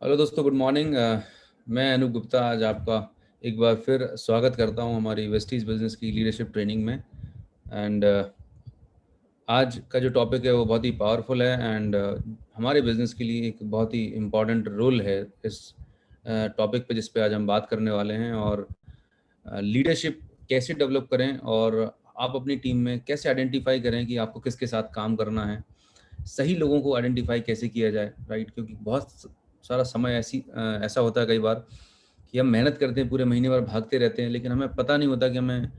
Hello दोस्तों, good morning. मैं अनूप गुप्ता आज आपका एक बार फिर स्वागत करता हूं हमारी वेस्टीज बिजनेस की लीडरशिप ट्रेनिंग में। एंड आज का जो टॉपिक है वो बहुत ही पावरफुल है एंड हमारे बिजनेस के लिए एक बहुत ही इम्पॉर्टेंट रोल है इस टॉपिक पे जिस पे आज हम बात करने वाले हैं। और लीडरशिप कैसे डेवलप करें और आप अपनी टीम में कैसे आइडेंटिफाई करें कि आपको किसके साथ काम करना है, सही लोगों को आइडेंटिफाई कैसे किया जाए, राइट। क्योंकि बहुत सारा समय ऐसा होता है कई बार कि हम मेहनत करते हैं, पूरे महीने भर भागते रहते हैं, लेकिन हमें पता नहीं होता कि हमें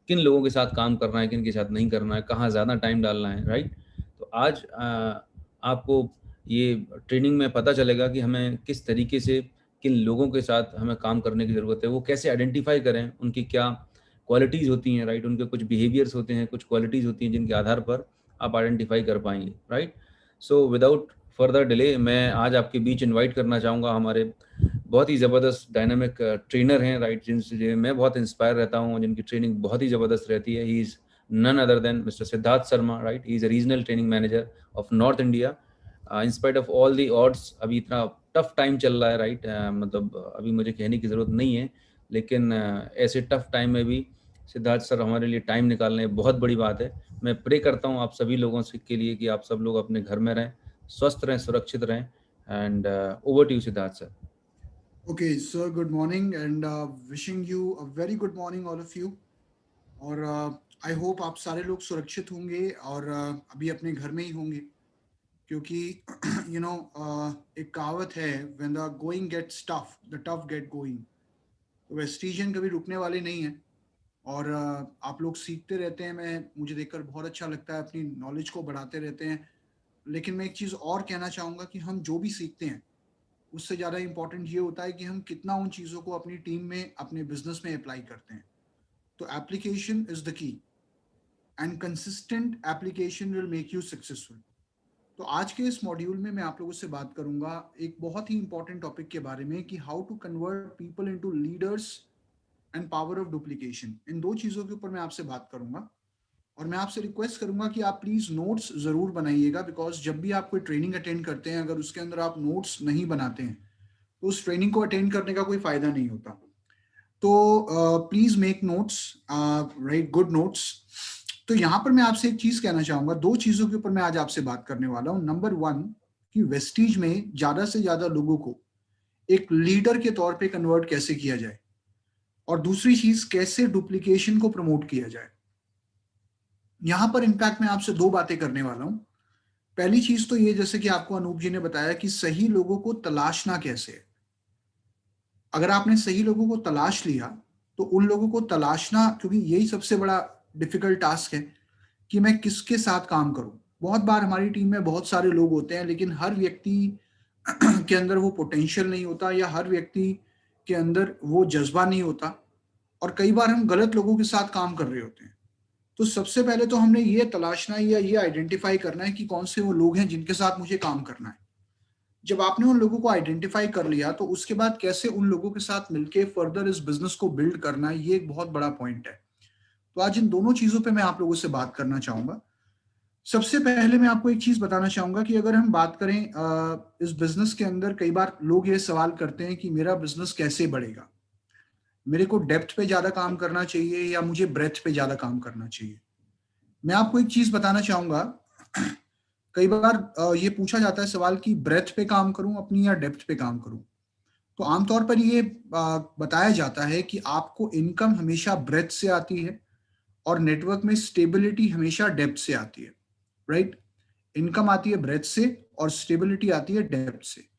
किन लोगों के साथ काम करना है, किन के साथ नहीं करना है, कहाँ ज़्यादा टाइम डालना है, राइट। तो आज आपको ये ट्रेनिंग में पता चलेगा कि हमें किस तरीके से किन लोगों के साथ हमें काम करने की ज़रूरत है, वो कैसे आइडेंटिफाई करें, उनकी क्या क्वालिटीज़ होती हैं, राइट। उनके कुछ बिहेवियर्स होते हैं, कुछ क्वालिटीज़ होती हैं जिनके आधार पर आप आइडेंटिफाई कर पाएंगे, right. So without further delay मैं आज आपके बीच इनवाइट करना चाहूँगा हमारे बहुत ही ज़बरदस्त डायनामिक ट्रेनर हैं, राइट, जिनसे जो मैं बहुत इंस्पायर रहता हूँ, जिनकी ट्रेनिंग बहुत ही ज़बरदस्त रहती है। He is none other than mister Siddharth Sharma, right. He is a regional training manager of North India. In spite of all the odds, अभी इतना टफ टाइम चल रहा है, राइट। मतलब अभी मुझे कहने की ज़रूरत नहीं है, लेकिन ऐसे टफ टाइम में भी सिद्धार्थ सर हमारे लिए टाइम निकालने बहुत बड़ी बात है। मैं प्रे करता हूँ आप सभी लोगों से के लिए कि आप सब लोग अपने घर में रहें, स्वस्थ रहें, सुरक्षित रहें। And over to you Siddharth sir. Okay, sir, good morning and wishing you a very good morning all of you. और आई होप आप सारे लोग सुरक्षित होंगे और अभी अपने घर में ही होंगे क्योंकि यू नो एक कहावत है, when the going gets tough the tough get going. तो वेस्टिजियन कभी रुकने वाले नहीं है और आप लोग सीखते रहते हैं। मैं मुझे देखकर बहुत अच्छा लगता है, अपनी नॉलेज को बढ़ाते रहते हैं। लेकिन मैं एक चीज़ और कहना चाहूँगा कि हम जो भी सीखते हैं उससे ज़्यादा इम्पोर्टेंट ये होता है कि हम कितना उन चीज़ों को अपनी टीम में, अपने बिजनेस में अप्लाई करते हैं। तो application is the key and consistent application will make you successful. तो आज के इस मॉड्यूल में मैं आप लोगों से बात करूंगा एक बहुत ही इंपॉर्टेंट टॉपिक के बारे में कि how to convert people into leaders and power of duplication. इन दो चीज़ों के ऊपर मैं आपसे बात करूंगा और मैं आपसे रिक्वेस्ट करूंगा कि आप प्लीज़ नोट्स ज़रूर बनाइएगा, बिकॉज जब भी आप कोई ट्रेनिंग अटेंड करते हैं, अगर उसके अंदर आप नोट्स नहीं बनाते हैं तो उस ट्रेनिंग को अटेंड करने का कोई फायदा नहीं होता। तो please make notes, right good notes. तो यहाँ पर मैं आपसे एक चीज कहना चाहूंगा, दो चीजों के ऊपर मैं आज आपसे बात करने वाला हूँ। नंबर वन, कि वेस्टीज में ज्यादा से ज्यादा लोगों को एक लीडर के तौर पे कन्वर्ट कैसे किया जाए, और दूसरी चीज कैसे डुप्लीकेशन को प्रमोट किया जाए। यहाँ पर इनफैक्ट मैं आपसे दो बातें करने वाला हूँ। पहली चीज तो ये, जैसे कि आपको अनूप जी ने बताया कि सही लोगों को तलाशना कैसे है। अगर आपने सही लोगों को तलाश लिया तो उन लोगों को तलाशना, क्योंकि यही सबसे बड़ा डिफिकल्ट टास्क है कि मैं किसके साथ काम करूं। बहुत बार हमारी टीम में बहुत सारे लोग होते हैं, लेकिन हर व्यक्ति के अंदर वो पोटेंशियल नहीं होता, या हर व्यक्ति के अंदर वो जज्बा नहीं होता, और कई बार हम गलत लोगों के साथ काम कर रहे होते हैं। तो सबसे पहले तो हमने ये तलाशना है या ये आइडेंटिफाई करना है कि कौन से वो लोग हैं जिनके साथ मुझे काम करना है। जब आपने उन लोगों को आइडेंटिफाई कर लिया तो उसके बाद कैसे उन लोगों के साथ मिलके फर्दर इस बिजनेस को बिल्ड करना है, ये एक बहुत बड़ा पॉइंट है। तो आज इन दोनों चीजों पे मैं आप लोगों से बात करना चाहूंगा। सबसे पहले मैं आपको एक चीज बताना चाहूंगा कि अगर हम बात करें इस बिजनेस के अंदर, कई बार लोग ये सवाल करते हैं कि मेरा बिजनेस कैसे बढ़ेगा, मेरे को डेप्थ पे ज्यादा काम करना चाहिए या मुझे ब्रेथ पे ज्यादा काम करना चाहिए। मैं आपको एक चीज बताना चाहूंगा, कई बार ये पूछा जाता है सवाल कि ब्रेथ पे काम करूं अपनी या डेप्थ पे काम करूं। तो आमतौर पर ये बताया जाता है कि आपको इनकम हमेशा ब्रेथ से आती है और नेटवर्क में स्टेबिलिटी हमेशा डेप्थ से आती है, राइट। इनकम आती है ब्रेथ से और स्टेबिलिटी आती है डेप्थ से।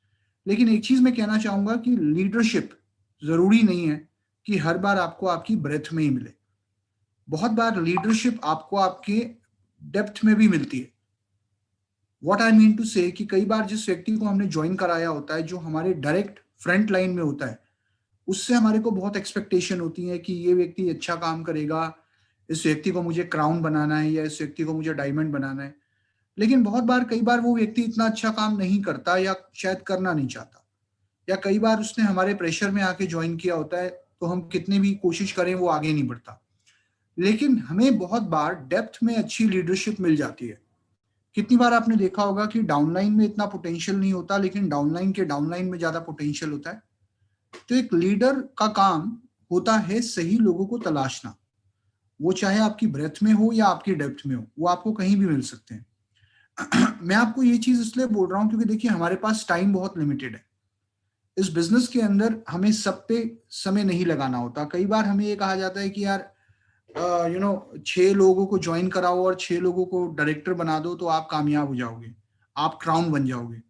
लेकिन एक चीज मैं कहना चाहूंगा कि लीडरशिप जरूरी नहीं है कि हर बार आपको आपकी ब्रेथ में ही मिले। बहुत बार लीडरशिप आपको आपके डेप्थ में भी मिलती है। व्हाट आई मीन टू से कि कई बार जिस व्यक्ति को हमने ज्वाइन कराया होता है, जो हमारे डायरेक्ट फ्रंट लाइन में होता है, उससे हमारे को बहुत एक्सपेक्टेशन होती है कि ये व्यक्ति अच्छा काम करेगा, इस व्यक्ति को मुझे क्राउन बनाना है या इस व्यक्ति को मुझे डायमंड बनाना है। लेकिन बहुत बार, कई बार वो व्यक्ति इतना अच्छा काम नहीं करता या शायद करना नहीं चाहता, या कई बार उसने हमारे प्रेशर में आके ज्वाइन किया होता है, तो हम कितनी भी कोशिश करें वो आगे नहीं बढ़ता। लेकिन हमें बहुत बार डेप्थ में अच्छी लीडरशिप मिल जाती है कितनी बार आपने देखा होगा कि डाउनलाइन में इतना पोटेंशियल नहीं होता, लेकिन डाउनलाइन के डाउनलाइन में ज्यादा पोटेंशियल होता है। तो एक लीडर का काम होता है सही लोगों को तलाशना, वो चाहे आपकी ब्रेथ में हो या आपकी डेप्थ में हो, वो आपको कहीं भी मिल सकते हैं। मैं आपको ये चीज इसलिए बोल रहा हूँ क्योंकि देखिए हमारे पास टाइम बहुत लिमिटेड है। इस बिजनेस के अंदर हमें सब पे समय नहीं लगाना होता। कई बार हमें ये कहा जाता है कि यार 6 लोगों को ज्वाइन कराओ और 6 लोगों को डायरेक्टर बना दो तो आप कामयाब हो जाओगे, आप क्राउन बन जाओगे।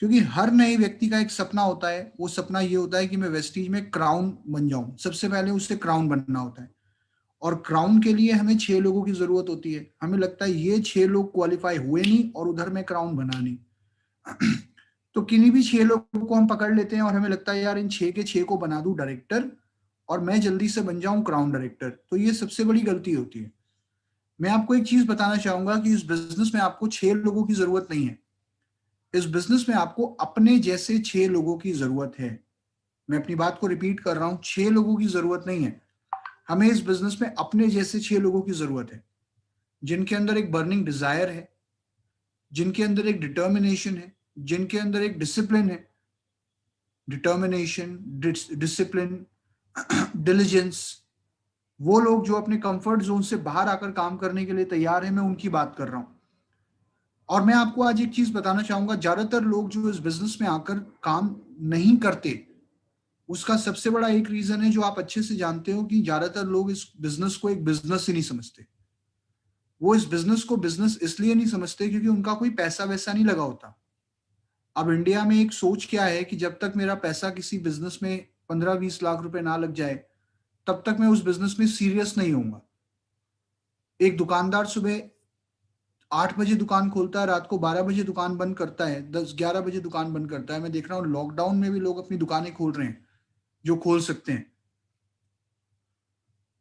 क्योंकि हर नए व्यक्ति का एक सपना होता है, वो सपना ये होता है कि मैं वेस्टीज में क्राउन बन जाऊं। सबसे पहले उसे क्राउन बनना होता है, और क्राउन के लिए हमें 6 लोगों की जरूरत होती है। हमें लगता है ये 6 लोग क्वालिफाई हुए नहीं और उधर में क्राउन बना नहीं। तो किन्हीं भी 6 लोगों को हम पकड़ लेते हैं और हमें लगता है यार इन 6 के 6 को बना दूं डायरेक्टर और मैं जल्दी से बन जाऊं क्राउन डायरेक्टर। तो ये सबसे बड़ी गलती होती है। मैं आपको एक चीज बताना चाहूंगा कि इस बिजनेस में आपको 6 लोगों की जरूरत नहीं है। इस बिजनेस में आपको अपने जैसे 6 लोगों की जरूरत है। मैं अपनी बात को रिपीट कर रहा हूं, 6 लोगों की जरूरत नहीं है। हमें इस बिजनेस में अपने जैसे 6 लोगों की जरूरत है, जिनके अंदर एक बर्निंग डिजायर है, जिनके अंदर एक डिटर्मिनेशन है, जिनके अंदर एक डिसिप्लिन है। Determination, discipline, diligence. वो लोग जो अपने कंफर्ट जोन से बाहर आकर काम करने के लिए तैयार है, मैं उनकी बात कर रहा हूं। और मैं आपको आज एक चीज बताना चाहूंगा, ज्यादातर लोग जो इस बिजनेस में आकर काम नहीं करते, उसका सबसे बड़ा एक रीजन है जो आप अच्छे से जानते हो, कि ज्यादातर लोग इस बिजनेस को एक बिजनेस ही नहीं समझते। वो इस बिजनेस को बिजनेस इसलिए नहीं समझते क्योंकि उनका कोई पैसा वैसा नहीं लगा होता। अब इंडिया में एक सोच क्या है कि जब तक मेरा पैसा किसी बिजनेस में 15-20 लाख रुपए ना लग जाए, तब तक मैं उस बिजनेस में सीरियस नहीं होऊंगा। एक दुकानदार सुबह 8 बजे दुकान खोलता है, रात को 12 बजे दुकान बंद करता है, 10-11 बजे दुकान बंद करता है। मैं देख रहा हूँ लॉकडाउन में भी लोग अपनी दुकानें खोल रहे हैं जो खोल सकते हैं।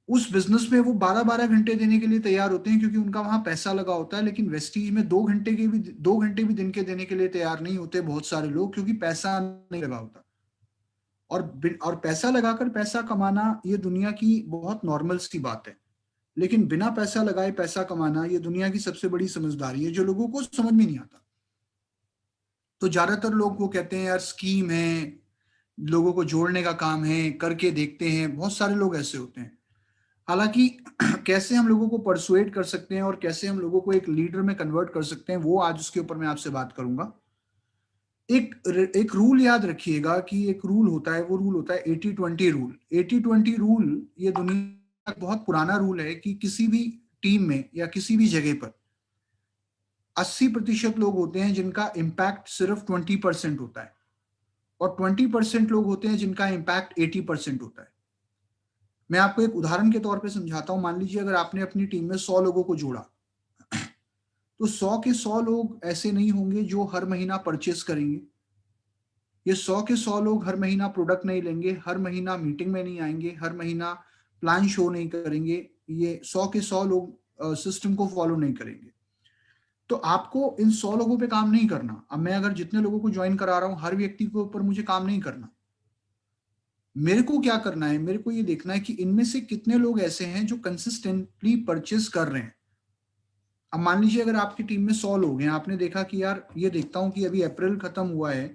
उस बिजनेस में वो 12-12 घंटे देने के लिए तैयार होते हैं क्योंकि उनका वहां पैसा लगा होता है। लेकिन वेस्टीज में 2 घंटे भी दिन के देने के लिए तैयार नहीं होते बहुत सारे लोग, क्योंकि पैसा नहीं लगा होता। और पैसा लगाकर पैसा कमाना ये दुनिया की बहुत नॉर्मल सी बात है। लेकिन बिना पैसा लगाए पैसा कमाना ये दुनिया की सबसे बड़ी समझदारी है, जो लोगों को समझ में नहीं आता। तो ज्यादातर लोग वो कहते हैं यार स्कीम है, लोगों को जोड़ने का काम है, करके देखते हैं। बहुत सारे लोग ऐसे होते हैं। हालांकि कैसे हम लोगों को परसुएट कर सकते हैं और कैसे हम लोगों को एक लीडर में कन्वर्ट कर सकते हैं, वो आज उसके ऊपर मैं आपसे बात करूंगा। एक एक रूल याद रखिएगा कि एक रूल होता है, वो रूल होता है 80-20 रूल। 80-20 रूल ये दुनिया का बहुत पुराना रूल है कि किसी भी टीम में या किसी भी जगह पर 80% लोग होते हैं जिनका इम्पैक्ट सिर्फ 20% होता है, और 20% लोग होते हैं जिनका इम्पैक्ट 80% होता है। मैं आपको एक उदाहरण के तौर पे समझाता हूं। मान लीजिए अगर आपने अपनी टीम में 100 लोगों को जोड़ा, तो 100 के 100 लोग ऐसे नहीं होंगे जो हर महीना परचेस करेंगे। ये 100 के 100 लोग हर महीना प्रोडक्ट नहीं लेंगे, हर महीना मीटिंग में नहीं आएंगे, हर महीना प्लान शो नहीं करेंगे। ये 100 के 100 लोग सिस्टम को फॉलो नहीं करेंगे। तो आपको इन 100 लोगों पे काम नहीं करना। अब मैं अगर जितने लोगों को ज्वाइन करा रहा हूं, हर व्यक्ति के ऊपर मुझे काम नहीं करना। मेरे को क्या करना है, मेरे को ये देखना है कि इनमें से कितने लोग ऐसे हैं जो कंसिस्टेंटली परचेस कर रहे हैं। अब मान लीजिए अगर आपकी टीम में 100 लोग हैं, आपने देखा कि यार ये देखता हूं कि अभी अप्रैल खत्म हुआ है,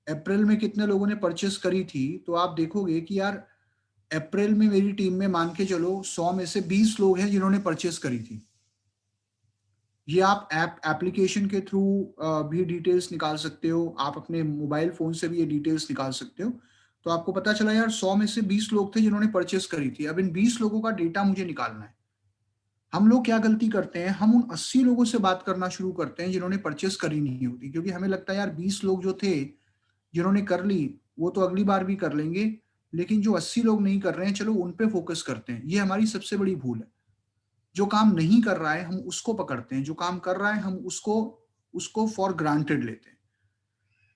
अप्रैल में कितने लोगों ने परचेस करी थी, तो आप देखोगे कि यार अप्रैल में मेरी टीम में मान के चलो 100 में से 20 लोग हैं जिन्होंने परचेस करी थी। ये आप एप्लीकेशन के थ्रू भी डिटेल्स निकाल सकते हो, आप अपने मोबाइल फोन से भी ये डिटेल्स निकाल सकते हो। तो आपको पता चला यार 100 में से 20 लोग थे जिन्होंने परचेस करी थी। अब इन 20 लोगों का डेटा मुझे निकालना है। हम लोग क्या गलती करते हैं, हम उन 80 लोगों से बात करना शुरू करते हैं जिन्होंने परचेस करी नहीं होती, क्योंकि हमें लगता है यार 20 लोग जो थे जिन्होंने कर ली वो तो अगली बार भी कर लेंगे, लेकिन जो 80 लोग नहीं कर रहे हैं चलो उन पे फोकस करते हैं। ये हमारी सबसे बड़ी भूल है। जो काम नहीं कर रहा है हम उसको पकड़ते हैं, जो काम कर रहा है हम उसको उसको फॉर ग्रांटेड लेते हैं।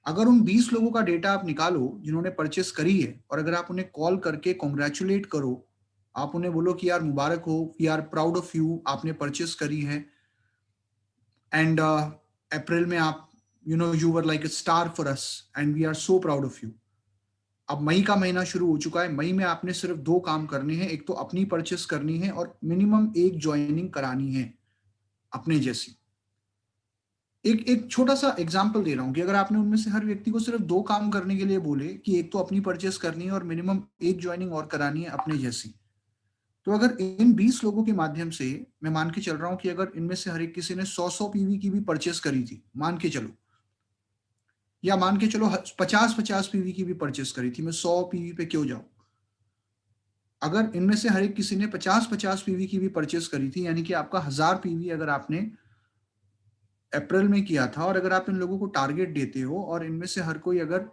अगर उन 20 लोगों का डेटा आप निकालो जिन्होंने परचेस करी है, और अगर आप उन्हें कॉल करके कॉन्ग्रेचुलेट करो, आप उन्हें बोलो कि यार मुबारक हो, we are proud of you, आपने परचेस करी है, एंड अप्रैल में आप you were like a star for us and we are so proud of you. अब मई का महीना शुरू हो चुका है। मई में आपने सिर्फ 2 काम करने हैं, एक तो अपनी परचेस करनी है और मिनिमम एक ज्वाइनिंग करानी है अपने जैसी। एक छोटा सा एग्जांपल दे रहा हूँ कि अगर आपने उनमें से हर व्यक्ति को सिर्फ 2 काम करने के लिए बोले कि एक तो अपनी परचेस करनी है और मिनिमम 1 जॉइनिंग और करानी है अपने जैसी। तो अगर इन 20 लोगों के माध्यम से मैं मान के चल रहा हूँ कि अगर इनमें से हर एक किसी ने 100-100 पीवी की भी परचेस करी थी, मान के चलो, या मान के चलो 50-50 पीवी की भी परचेस करी थी, मैं 100 पीवी पे क्यों जाऊँ? अगर इनमें से हर एक किसी ने 50-50 पीवी की भी परचेस करी थी, यानी कि आपका 1000 पीवी अगर आपने अप्रैल में किया था, और अगर आप इन लोगों को टारगेट देते हो और इनमें से हर कोई अगर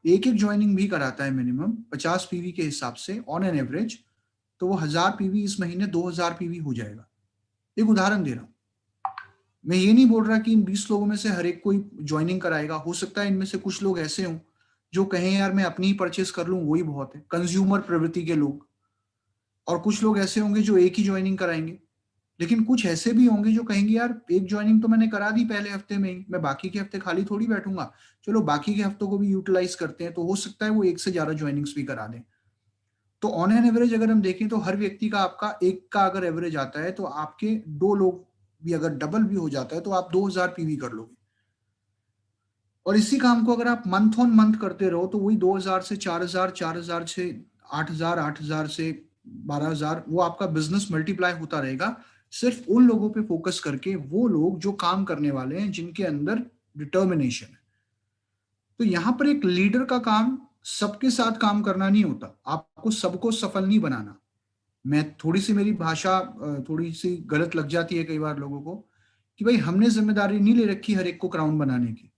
एक-एक जॉइनिंग भी कराता है मिनिमम 50 पीवी के हिसाब से ऑन एन एवरेज, तो वो 1000 पीवी इस महीने 2000 पीवी हो जाएगा। एक उदाहरण दे रहा हूँ। मैं ये नहीं बोल रहा कि इन 20 लोगों में से हर एक कोई जॉइनिंग कराएगा। हो सकता है इनमें से कुछ लोग ऐसे हों, जो कहें यार मैं अपनी ही परचेज़ कर लूँ, वही बहुत है। कंज़्यूमर प्रवृत्ति के लोग। और कुछ लोग ऐसे होंगे जो एक ही जॉइनिंग कराएँगे। लेकिन कुछ ऐसे भी होंगे जो कहेंगे यार एक जॉइनिंग तो मैंने करा दी पहले हफ्ते में ही, मैं बाकी के हफ्ते खाली थोड़ी बैठूँगा। चलो बाकी के हफ्तों को भी यूटिलाइज़ करते हैं, तो हो सकता है वो 1 से ज़्यादा जॉइनिंग्स भी करा दें। तो ऑन एन एवरेज अगर हम देखें तो हर व्यक्ति का आपका 1 का अगर एवरेज आता है, तो आपके 2 लोग भी अगर डबल भी हो जाता है, तो आप 2000 पीवी कर लोगे। और इसी काम को अगर आप मंथ ऑन मंथ करते रहो, तो वही 2000 से 4000, 4000 से 8000, 8000 से 12000, वो आपका बिज़नेस मल्टीप्लाई होता रहेगा, सिर्फ़ उन लोगों पे फ़ोकस करके, वो लोग जो काम करने वाले हैं, जिनके अंदर डिटर्मिनेशन है। तो यहाँ पर एक लीडर का काम सबके साथ काम करना नहीं होता, आपको सबको सफल नहीं बनाना। मैं थोड़ी-सी मेरी भाषा थोड़ी-सी गलत लग जाती है कई बार लोगों को, कि भई हमने ज़िम्मेदारी नहीं ले रखी हर एक को क्राउन बनाने की।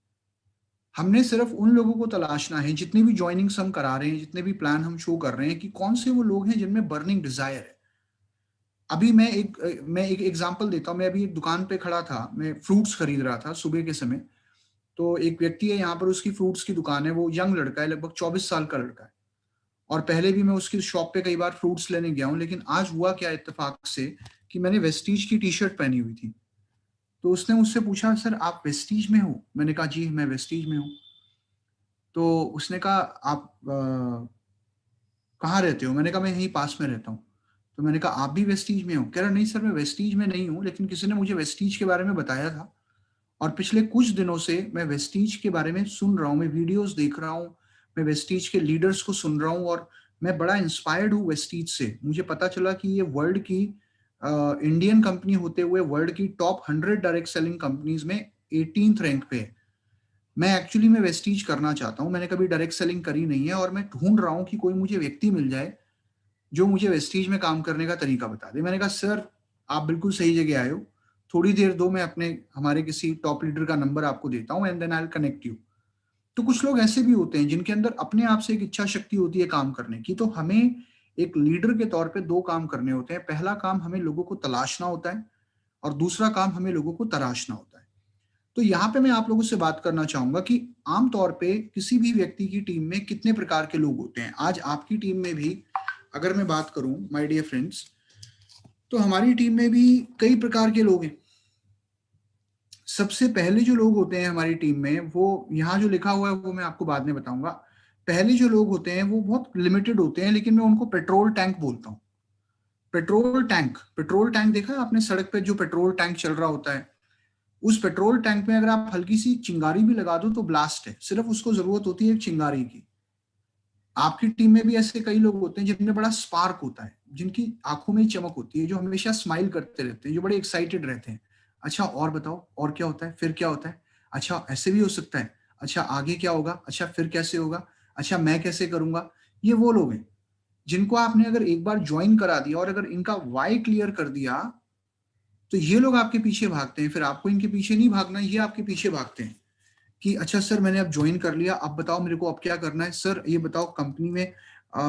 हमने सिर्फ उन लोगों को तलाशना है, जितनी भी जॉइनिंग्स हम करा रहे हैं, जितने भी प्लान हम शो कर रहे हैं, कि कौन से वो लोग हैं जिनमें बर्निंग डिज़ायर है। अभी मैं एक एग्ज़ाम्पल देता हूँ, मैं अभी एक दुकान पे खड़ा था, मैं फ्रूट्स खरीद रहा था सुबह के समय। तो एक व्यक्ति है यहाँ पर, उसकी फ्रूट्स की दुकान है, वो यंग लड़का है, लगभग 24 साल का लड़का है। और पहले भी मैं उसकी शॉप पे कई बार फ्रूट्स लेने गया हूँ, लेकिन आज हुआ क्या इत्तेफ़ाक से कि मैंने वेस्टीज की टी-शर्ट पहनी हुई थी। तो उसने मुझसे पूछा, "सर आप वेस्टीज में हो?" मैंने कहा, "जी, मैं वेस्टीज में हूँ।" तो उसने कहा, "आप कहाँ रहते हो?" मैंने कहा, "मैं यहीं पास में रहता हूँ।" तो मैंने कहा, "आप भी वेस्टीज में हो?" कह रहा, "नहीं सर, मैं वेस्टीज में नहीं हूँ, लेकिन किसी ने मुझे वेस्टीज के बारे में बताया था और पिछले कुछ दिनों से मैं वेस्टीज के बारे में सुन रहा हूँ, मैं वीडियोज़ देख रहा हूँ, मैं वेस्टीज के लीडर्स को सुन रहा हूँ और मैं बड़ा इंस्पायर्ड हूँ वेस्टीज से। मुझे पता चला कि ये वर्ल्ड की इंडियन कंपनी होते हुए वर्ल्ड की टॉप 100 डायरेक्ट सेलिंग कंपनीज़ में 18th रैंक पे है। मैं एक्चुअली में वेस्टीज करना चाहता हूँ, मैंने कभी डायरेक्ट सेलिंग करी नहीं है और मैं ढूँढ रहा हूँ कि कोई मुझे व्यक्ति मिल जाए, जो मुझे वेस्टीज में काम करने का तरीका बता दे।" मैंने कहा, "सर, आप बिल्कुल सही जगह आए हो। थोड़ी देर दो, मैं अपने हमारे किसी टॉप लीडर का नंबर आपको देता हूँ and then I will connect you." तो कुछ लोग ऐसे भी होते हैं जिनके अंदर अपने आप से एक इच्छा शक्ति होती है काम करने की। तो हमें एक लीडर के तौर पे 2 काम करने होते हैं। पहला काम हमें लोगों को तलाशना होता है और दूसरा काम हमें लोगों को तराशना होता है। तो यहाँ पे मैं आप लोगों से बात करना चाहूँगा कि आम तौर पे किसी भी व्यक्ति की टीम में कितने प्रकार के लोग होते हैं। आज आपकी टीम में भी अगर मैं बात करूँ माय डियर फ्रेंड्स, तो हमारी टीम में भी कई प्रकार के लोग हैं। सबसे पहले जो लोग होते हैं हमारी टीम में, वो यहाँ जो लिखा हुआ है वो मैं आपको बाद में बताऊँगा। पहले जो लोग होते हैं वो बहुत लिमिटेड होते हैं, लेकिन मैं उनको पेट्रोल टैंक बोलता हूँ। पेट्रोल टैंक देखा है आपने सड़क पे जो पेट्रोल टैंक चल रहा होता है? उस पेट्रोल टैंक में अगर आप हल्की-सी चिंगारी भी लगा दो तो ब्लास्ट है। सिर्फ़ उसको ज़रूरत होती है एक चिंगारी की। आपकी टीम में भी ऐसे कई लोग होते हैं जिनमें बड़ा स्पार्क होता है, जिनकी आँखों में चमक होती है, जो हमेशा स्माइल करते रहते हैं, जो बड़े एक्साइटेड रहते हैं। अच्छा और बताओ, और क्या होता है? फिर क्या होता है? अच्छा ऐसे भी हो सकता है। अच्छा आगे क्या होगा? अच्छा फिर कैसे होगा? अच्छा मैं कैसे करूँगा? ये वो लोग हैं, जिनको आपने अगर एक बार जॉइन करा दिया और अगर इनका व्हाय क्लियर कर दिया, तो ये लोग आपके पीछे भागते हैं। फिर आपको इनके पीछे नहीं भागना, ये आपके पीछे भागते हैं। कि अच्छा सर मैंने अब जॉइन कर लिया, अब बताओ मेरे को अब क्या करना है? सर ये बताओ कंपनी में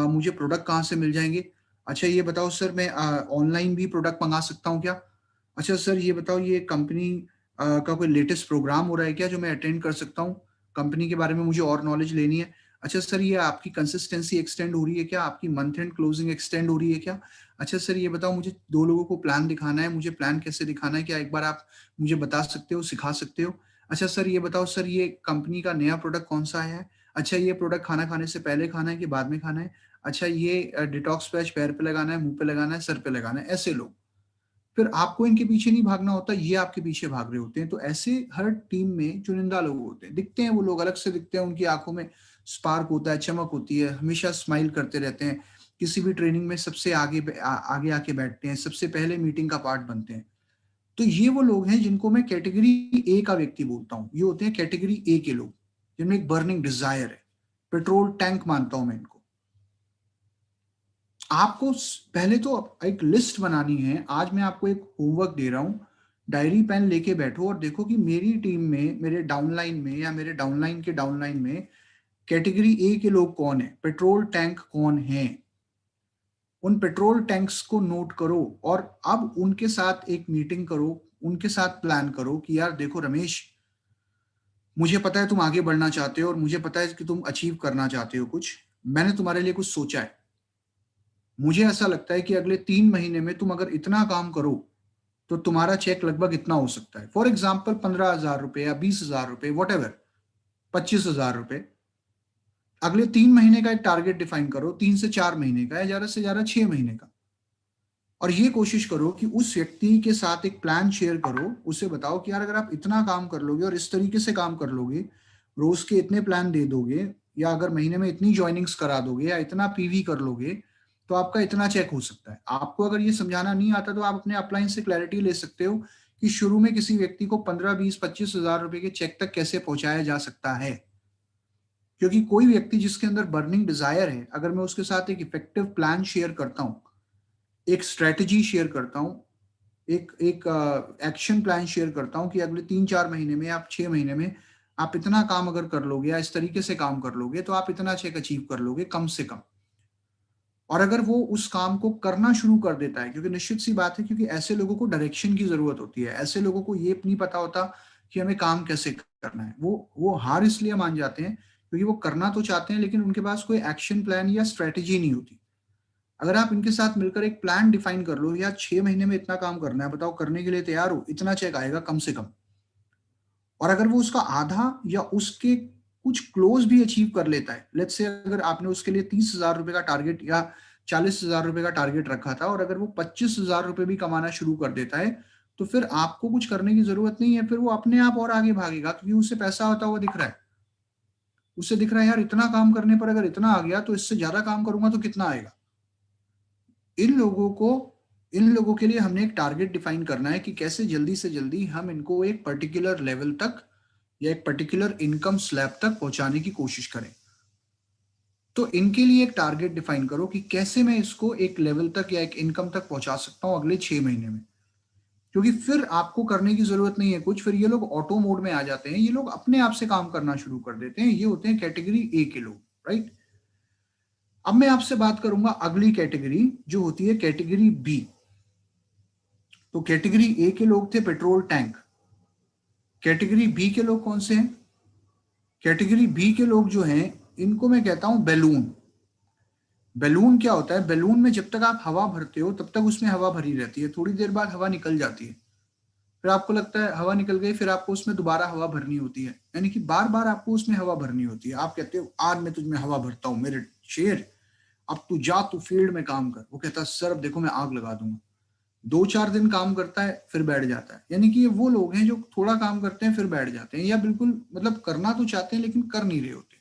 मुझे प्रोडक्ट कहाँ से मिल जाएँगे? अच्छा ये बताओ सर मैं ऑनलाइन भी प्रोडक्ट मँगा सकता हूँ क्या? अच्छा सर ये बताओ ये कंपनी का कोई लेटेस्ट प्रोग्राम हो रहा है क्या जो मैं अटेंड कर सकता हूँ? कंपनी के बारे में मुझे और नॉलेज लेनी है। अच्छा सर ये आपकी कंसिस्टेंसी एक्सटेंड हो रही है क्या? आपकी मंथ एंड क्लोजिंग एक्सटेंड हो रही है क्या? अच्छा सर ये बताओ मुझे 2 लोगों को प्लान दिखाना है, मुझे प्लान कैसे दिखाना है? क्या एक बार आप मुझे बता सकते हो, सिखा सकते हो? अच्छा सर ये बताओ सर ये कंपनी का नया प्रोडक्ट कौन-सा आया है? अच्छा ये प्रोडक्ट खाना खाने से पहले खाना है कि बाद में खाना है? अच्छा ये डिटॉक्स पैच पैर पे लगाना है, मुँह पे लगाना है, सर पे लगाना है, ऐसे लोग। फिर आपको इनके पीछे नहीं भागना होता, ये आपके पीछे भाग रहे होते हैं। तो ऐसे हर टीम में चुनिंदा लोग होते हैं, दिखते हैं वो लोग अलग से दिखते हैं, उनकी आंखों में स्पार्क होता है, चमक होती है, हमेशा स्माइल करते रहते हैं, किसी भी ट्रेनिंग में सबसे आगे आके बैठते हैं, सबसे पहले मीटिंग का पार्ट बनते हैं। तो ये वो लोग हैं जिनको मैं कैटेगरी ए का व्यक्ति बोलता हूँ। ये होते हैं कैटेगरी ए के लोग, जिनमें एक बर्निंग डिजायर है, पेट्रोल टैंक मानता हूं मैं इनको। आपको पहले तो एक लिस्ट बनानी है। आज मैं आपको एक होमवर्क दे रहा हूं, डायरी पेन लेके बैठो और देखो कि मेरी टीम में, मेरे डाउनलाइन में या मेरे डाउनलाइन के डाउनलाइन में कैटेगरी ए के लोग कौन है, पेट्रोल टैंक कौन है। उन पेट्रोल टैंक्स को नोट करो और अब उनके साथ एक मीटिंग करो, उनके साथ प्लान करो कि यार देखो रमेश, मुझे पता है तुम आगे बढ़ना चाहते हो और मुझे पता है कि तुम अचीव करना चाहते हो कुछ, मैंने तुम्हारे लिए कुछ सोचा है। मुझे ऐसा लगता है कि अगले 3 महीने में तुम अगर इतना काम करो तो तुम्हारा चेक लगभग इतना हो सकता है। फॉर एग्जाम्पल 15,000 रुपए या 20,000 रुपए, वट एवर, 25,000 रुपए। अगले 3 महीने का एक टारगेट डिफाइन करो, 3 से 4 महीने का या ज्यादा से ज्यादा 6 महीने का। और ये कोशिश करो कि उस व्यक्ति के साथ एक प्लान शेयर करो, उसे बताओ कि यार अगर आप इतना काम कर लोगे और इस तरीके से काम कर लोगे, रोज के इतने प्लान दे दोगे, या अगर महीने में इतनी ज्वाइनिंग्स करा दोगे या इतना पीवी कर लोगे, तो आपका इतना चेक हो सकता है। आपको अगर ये समझाना नहीं आता तो आप अपने अपलाइन से क्लैरिटी ले सकते हो कि शुरू में किसी व्यक्ति को 15, 20, 25 हजार रुपए के चेक तक कैसे पहुंचाया जा सकता है। क्योंकि कोई व्यक्ति जिसके अंदर बर्निंग डिजायर है, अगर मैं उसके साथ एक इफेक्टिव प्लान शेयर करता हूं, एक स्ट्रेटजी शेयर करता हूं, एक एक एक्शन प्लान शेयर करता हूं कि अगले 3-4 महीने में, आप 6 महीने में आप इतना काम अगर कर लोगे या इस तरीके से काम कर लोगे तो आप इतना चेक अचीव कर लोगे कम से कम। और अगर वो उस काम को करना शुरू कर देता है, क्योंकि निश्चित सी बात है, क्योंकि ऐसे लोगों को डायरेक्शन की जरूरत होती है, ऐसे लोगों को ये नहीं पता होता कि हमें काम कैसे करना है। वो हार इसलिए मान जाते हैं क्योंकि वो करना तो चाहते हैं लेकिन उनके पास कोई एक्शन प्लान या स्ट्रेटेजी नहीं होती। अगर आप इनके साथ मिलकर एक प्लान डिफाइन कर लो, या 6 महीने में इतना काम करना है, बताओ करने के लिए तैयार हो, इतना चेक आएगा कम से कम। और अगर वो उसका आधा या उसके कुछ क्लोज भी अचीव कर लेता है, लेट्स से अगर आपने उसके लिए 30,000 रुपए का टारगेट या 40,000 रुपए का टारगेट रखा था और अगर वो 25,000 रुपए भी कमाना शुरू कर देता है, तो फिर आपको कुछ करने की जरूरत नहीं है, फिर वो अपने आप और आगे भागेगा, क्योंकि उसे पैसा होता हुआ दिख रहा है। उसे दिख रहा है यार इतना काम करने पर अगर इतना आ गया तो इससे ज्यादा काम करूंगा तो कितना आएगा। इन लोगों को इन लोगों के लिए हमने एक टारगेट डिफाइन करना है कि कैसे जल्दी से जल्दी हम इनको एक पर्टिकुलर लेवल तक या एक पर्टिकुलर इनकम स्लैब तक पहुंचाने की कोशिश करें। तो इनके लिए एक टारगेट डिफाइन करो कि कैसे मैं इसको एक लेवल तक या एक इनकम तक पहुंचा सकता हूं अगले 6 महीने में। क्योंकि फिर आपको करने की जरूरत नहीं है कुछ, फिर ये लोग ऑटो मोड में आ जाते हैं, ये लोग अपने आप से काम करना शुरू कर देते हैं। ये होते हैं कैटेगरी ए के लोग, राइट। अब मैं आपसे बात करूंगा अगली कैटेगरी जो होती है कैटेगरी बी। तो कैटेगरी ए के लोग थे पेट्रोल टैंक। कैटेगरी बी के लोग कौन से हैं? कैटेगरी बी के लोग जो हैं इनको मैं कहता हूं बैलून। बैलून क्या होता है? बैलून में जब तक आप हवा भरते हो तब तक उसमें हवा भरी रहती है, थोड़ी देर बाद हवा निकल जाती है, फिर आपको लगता है हवा निकल गई, फिर आपको उसमें दोबारा हवा भरनी होती है, यानी कि बार बार आपको उसमें हवा भरनी होती है। आप कहते हो आज मैं तुझमें हवा भरता हूं मेरे शेर, अब तू जा, तू फील्ड में काम कर। वो कहता है सर अब देखो मैं आग लगा दूंगा। 2-4 दिन काम करता है फिर बैठ जाता है। यानी कि ये वो लोग हैं जो थोड़ा काम करते हैं फिर बैठ जाते हैं, या बिल्कुल मतलब करना तो चाहते हैं लेकिन कर नहीं रहे होते।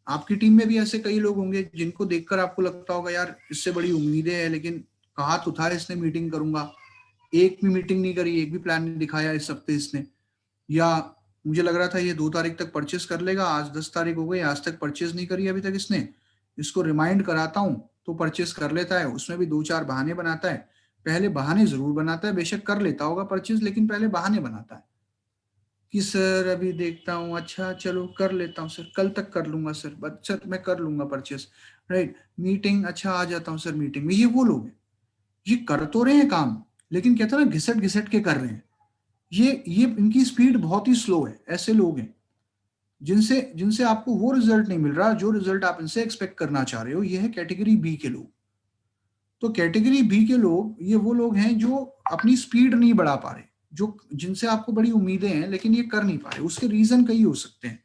आपकी टीम में भी ऐसे कई लोग होंगे जिनको देखकर आपको लगता होगा यार इससे बड़ी उम्मीदें हैं, लेकिन कहा तो था इसने मीटिंग करूंगा, एक भी मीटिंग नहीं करी, एक भी प्लान नहीं दिखाया इस हफ्ते इसने। या मुझे लग रहा था ये 2 तारीख तक परचेस कर लेगा, आज 10 तारीख हो गई, आज तक परचेस नहीं करी अभी तक इसने। इसको रिमाइंड कराता हूँ तो परचेस कर लेता है, उसमें भी 2-4 बहाने बनाता है। पहले बहाने जरूर बनाता है, बेशक कर लेता होगा परचेज लेकिन पहले बहाने बनाता है कि सर अभी देखता हूँ, अच्छा चलो कर लेता हूँ सर, कल तक कर लूंगा सर, अच्छा मैं कर लूंगा परचेस, राइट। मीटिंग, अच्छा आ जाता हूँ सर मीटिंग में। ये वो लोग हैं, ये कर तो रहे हैं काम लेकिन कहते हैं ना घिसट घिसट के कर रहे हैं। ये इनकी स्पीड बहुत ही स्लो है। ऐसे लोग हैं जिनसे जिनसे आपको वो रिजल्ट नहीं मिल रहा जो रिजल्ट आप इनसे एक्सपेक्ट करना चाह रहे हो। ये है कैटेगरी बी के लोग। तो कैटेगरी बी के लोग ये वो लोग हैं जो अपनी स्पीड नहीं बढ़ा पा रहे, जो जिनसे आपको बड़ी उम्मीदें हैं लेकिन ये कर नहीं पा रहे। उसके रीजन कई हो सकते हैं।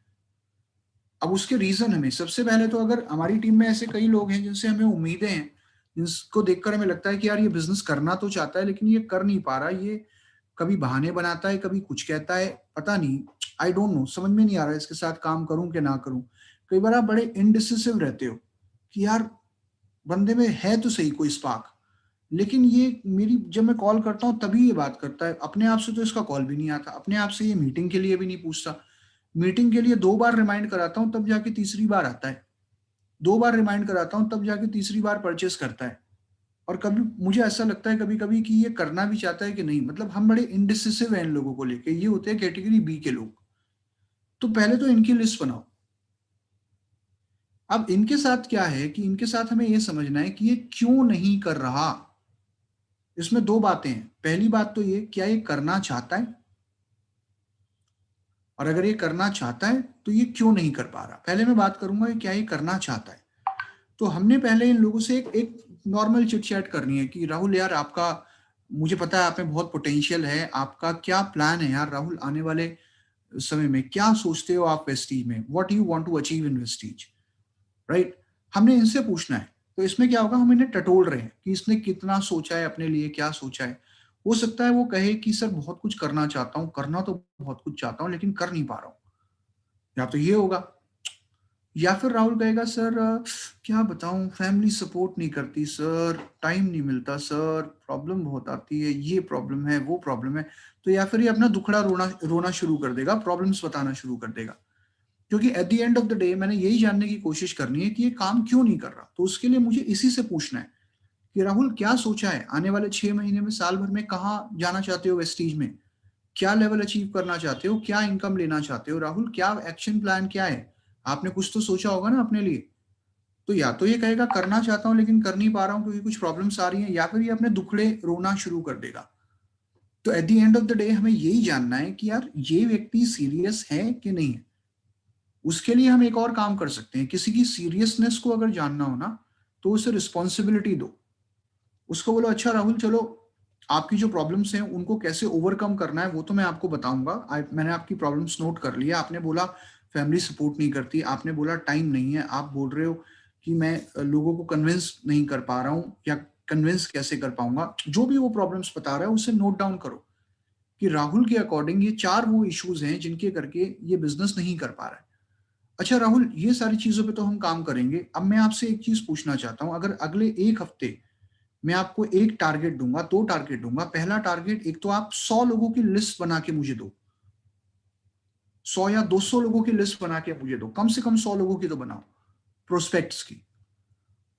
अब उसके रीजन हमें सबसे पहले तो, अगर हमारी टीम में ऐसे कई लोग हैं जिनसे हमें उम्मीदें हैं इसको देखकर हमें लगता है कि यार ये बिज़नेस करना तो चाहता है लेकिन ये कर नहीं पा रहा, ये कभी बहाने बनाता है, कभी कुछ कहता है, पता नहीं, आई डोंट नो, समझ में नहीं आ रहा है इसके साथ काम करूँ कि ना करूँ। कई बार आप बड़े इंडिसिसिव रहते हो कि यार बंदे में है तो सही कोई स्पार्क, लेकिन ये मेरी जब मैं कॉल करता हूँ तभी ये बात करता है। अपने आप से तो इसका कॉल भी नहीं आता, अपने आप से ये मीटिंग के लिए भी नहीं पूछता। मीटिंग के लिए 2 बार रिमाइंड कराता हूँ तब जाके तीसरी बार आता है। 2 बार रिमाइंड कराता हूँ तब जाके तीसरी बार परचेज़ करता है। और कभी मुझे ऐसा लगता है कभी-कभी कि ये करना भी चाहता है कि नहीं, मतलब हम बड़े इंडिसिसिव हैं इन लोगों को लेके, ये होते हैं कैटेगरी बी के लोग। तो पहले तो इनकी लिस्ट बनाओ। अब इनके साथ क्या है कि इनके साथ हमें ये समझना है कि ये क्यों नहीं कर रहा? इसमें 2 बातें हैं। पहली बात तो ये, क्या ये करना चाहता है? और अगर ये करना चाहता है, तो ये क्यों नहीं कर पा रहा? पहले मैं बात करूँगा कि क्या ये करना चाहता है? तो हमने पहले इन लोगों से एक एक नॉर्मल चिट-चैट करनी है कि राहुल यार, आपका, मुझे पता है आप में बहुत पोटेंशियल है, आपका क्या प्लान है यार राहुल आने वाले समय में? क्या सोचते हो आप वेस्टीज में? What you want to achieve in Vestige? Right? हमने इनसे पूछना है। तो इसमें क्या होगा, हम इन्हें टटोल रहे हैं कि इसने कितना सोचा है अपने लिए, क्या सोचा है। हो सकता है वो कहे कि सर बहुत कुछ करना चाहता हूँ, करना तो बहुत कुछ चाहता हूँ लेकिन कर नहीं पा रहा हूँ। या तो ये होगा, या फिर राहुल कहेगा सर क्या बताऊँ, फैमिली सपोर्ट नहीं करती सर, टाइम नहीं मिलता सर, प्रॉब्लम बहुत आती है, ये प्रॉब्लम है, वो प्रॉब्लम है। तो या फिर ये अपना दुखड़ा रोना रोना शुरू कर देगा, प्रॉब्लम्स बताना शुरू कर देगा। क्योंकि at the end of the day मैंने यही जानने की कोशिश करनी है कि ये काम क्यों नहीं कर रहा। तो उसके लिए मुझे इसी से पूछना है कि राहुल क्या सोचा है? आने वाले 6 महीने में, साल भर में कहाँ जाना चाहते हो वेस्टीज में? क्या लेवल अचीव करना चाहते हो? क्या इनकम लेना चाहते हो? राहुल क्या एक्शन प्लान क्या है? आपने कुछ तो सोचा होगा ना अपने लिए। तो या तो ये कहेगा करना चाहता हूँ लेकिन कर नहीं पा रहा हूँ क्योंकि कुछ प्रॉब्लम्स आ रही हैं, या फिर ये अपने दुखड़े रोना शुरू कर देगा। तो at the end of the day हमें यही जानना है कि यार ये व्यक्ति सीरियस है कि नहीं है। उसके लिए हम एक और काम कर सकते हैं, किसी की सीरियसनेस को अगर जानना हो ना, तो उसे रिस्पॉन्सिबिलिटी दो। उसको बोलो अच्छा राहुल चलो, आपकी जो प्रॉब्लम्स हैं उनको कैसे ओवरकम करना है वो तो मैं आपको बताऊँगा। मैंने आपकी प्रॉब्लम्स नोट कर लिया। आपने बोला फैमिली सपोर्ट नहीं करती, आपने बोला टाइम नहीं है, आप बोल रहे हो कि मैं लोगों को कन्विंस नहीं कर पा रहा हूँ या कन्विंस कैसे कर पाऊँगा। जो भी वो प्रॉब्लम्स बता रहा है उसे नोट डाउन करो कि राहुल के अकॉर्डिंग ये 4 वो इश्यूज़ हैं जिनके करके ये बिज़नेस नहीं कर पा रहा है। अच्छा राहुल, ये सारी चीज़ों पे तो हम काम करेंगे। अब मैं आपसे एक चीज़ पूछना चाहता हूँ, अगर अगले 1 हफ्ते मैं आपको 1 टारगेट दूँगा, 2 टारगेट दूँगा। पहला टारगेट, एक तो आप 100 लोगों की लिस्ट बना के मुझे दो। 100 या 200 लोगों की लिस्ट बना के मुझे दो। कम से कम 100 लोगों की तो बनाओ, प्रोस्पेक्ट्स की।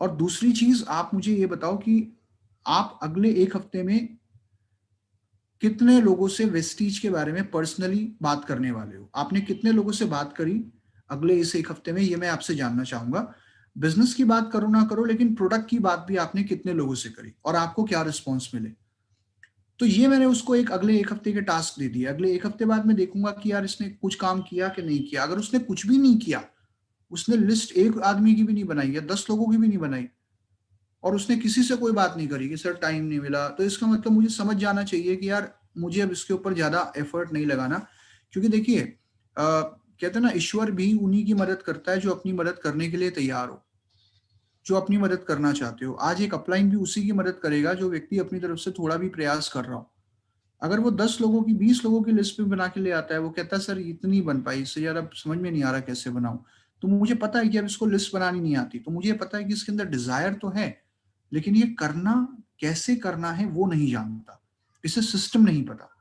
और दूसरी चीज़ आप मुझे ये बताओ कि आप अगले 1 हफ्ते में कितने लोगों से वेस्टीज के बारे में पर्सनली बात करने वाले हो? आपने कितने लोगों से बात करी अगले इस 1 हफ्ते में, ये मैं आपसे जानना चाहूँगा। बिज़नेस की बात करो ना करो, लेकिन प्रोडक्ट की बात भी आपने कितने लोगों से करी और आपको क्या रिस्पॉन्स मिले? तो ये मैंने उसको एक अगले 1 हफ्ते के टास्क दे दिए। अगले 1 हफ्ते बाद मैं देखूँगा कि यार इसने कुछ काम किया कि नहीं किया। अगर उसने कुछ भी नहीं किया, उसने लिस्ट 1 आदमी की भी नहीं बनाई या 10 लोगों की भी नहीं बनाई और उसने किसी से कोई बात नहीं करी कि सर टाइम नहीं मिला, तो इसका मतलब मुझे समझ जाना चाहिए कि यार मुझे अब इसके ऊपर ज़्यादा एफर्ट नहीं लगाना। क्योंकि देखिए कहते हैं ना, ईश्वर भी उन्हीं की मदद करता है जो अपनी मदद करने के लिए तैयार हो, जो अपनी मदद करना चाहते हो। आज एक अपलाइन भी उसी की मदद करेगा जो व्यक्ति अपनी तरफ से थोड़ा भी प्रयास कर रहा हो। अगर वो 10 लोगों की, 20 लोगों की लिस्ट भी बना के ले आता है, वो कहता है सर इतनी बन पाई, इससे ज़्यादा समझ में नहीं आ रहा कैसे बनाऊँ। तो मुझे पता है कि अब इसको लिस्ट बनानी नहीं आती, तो मुझे पता है कि इसके अंदर डिज़ायर तो है, लेकिन ये करना, कैसे करना है वो नहीं जानता। इसे सिस्टम नहीं पता।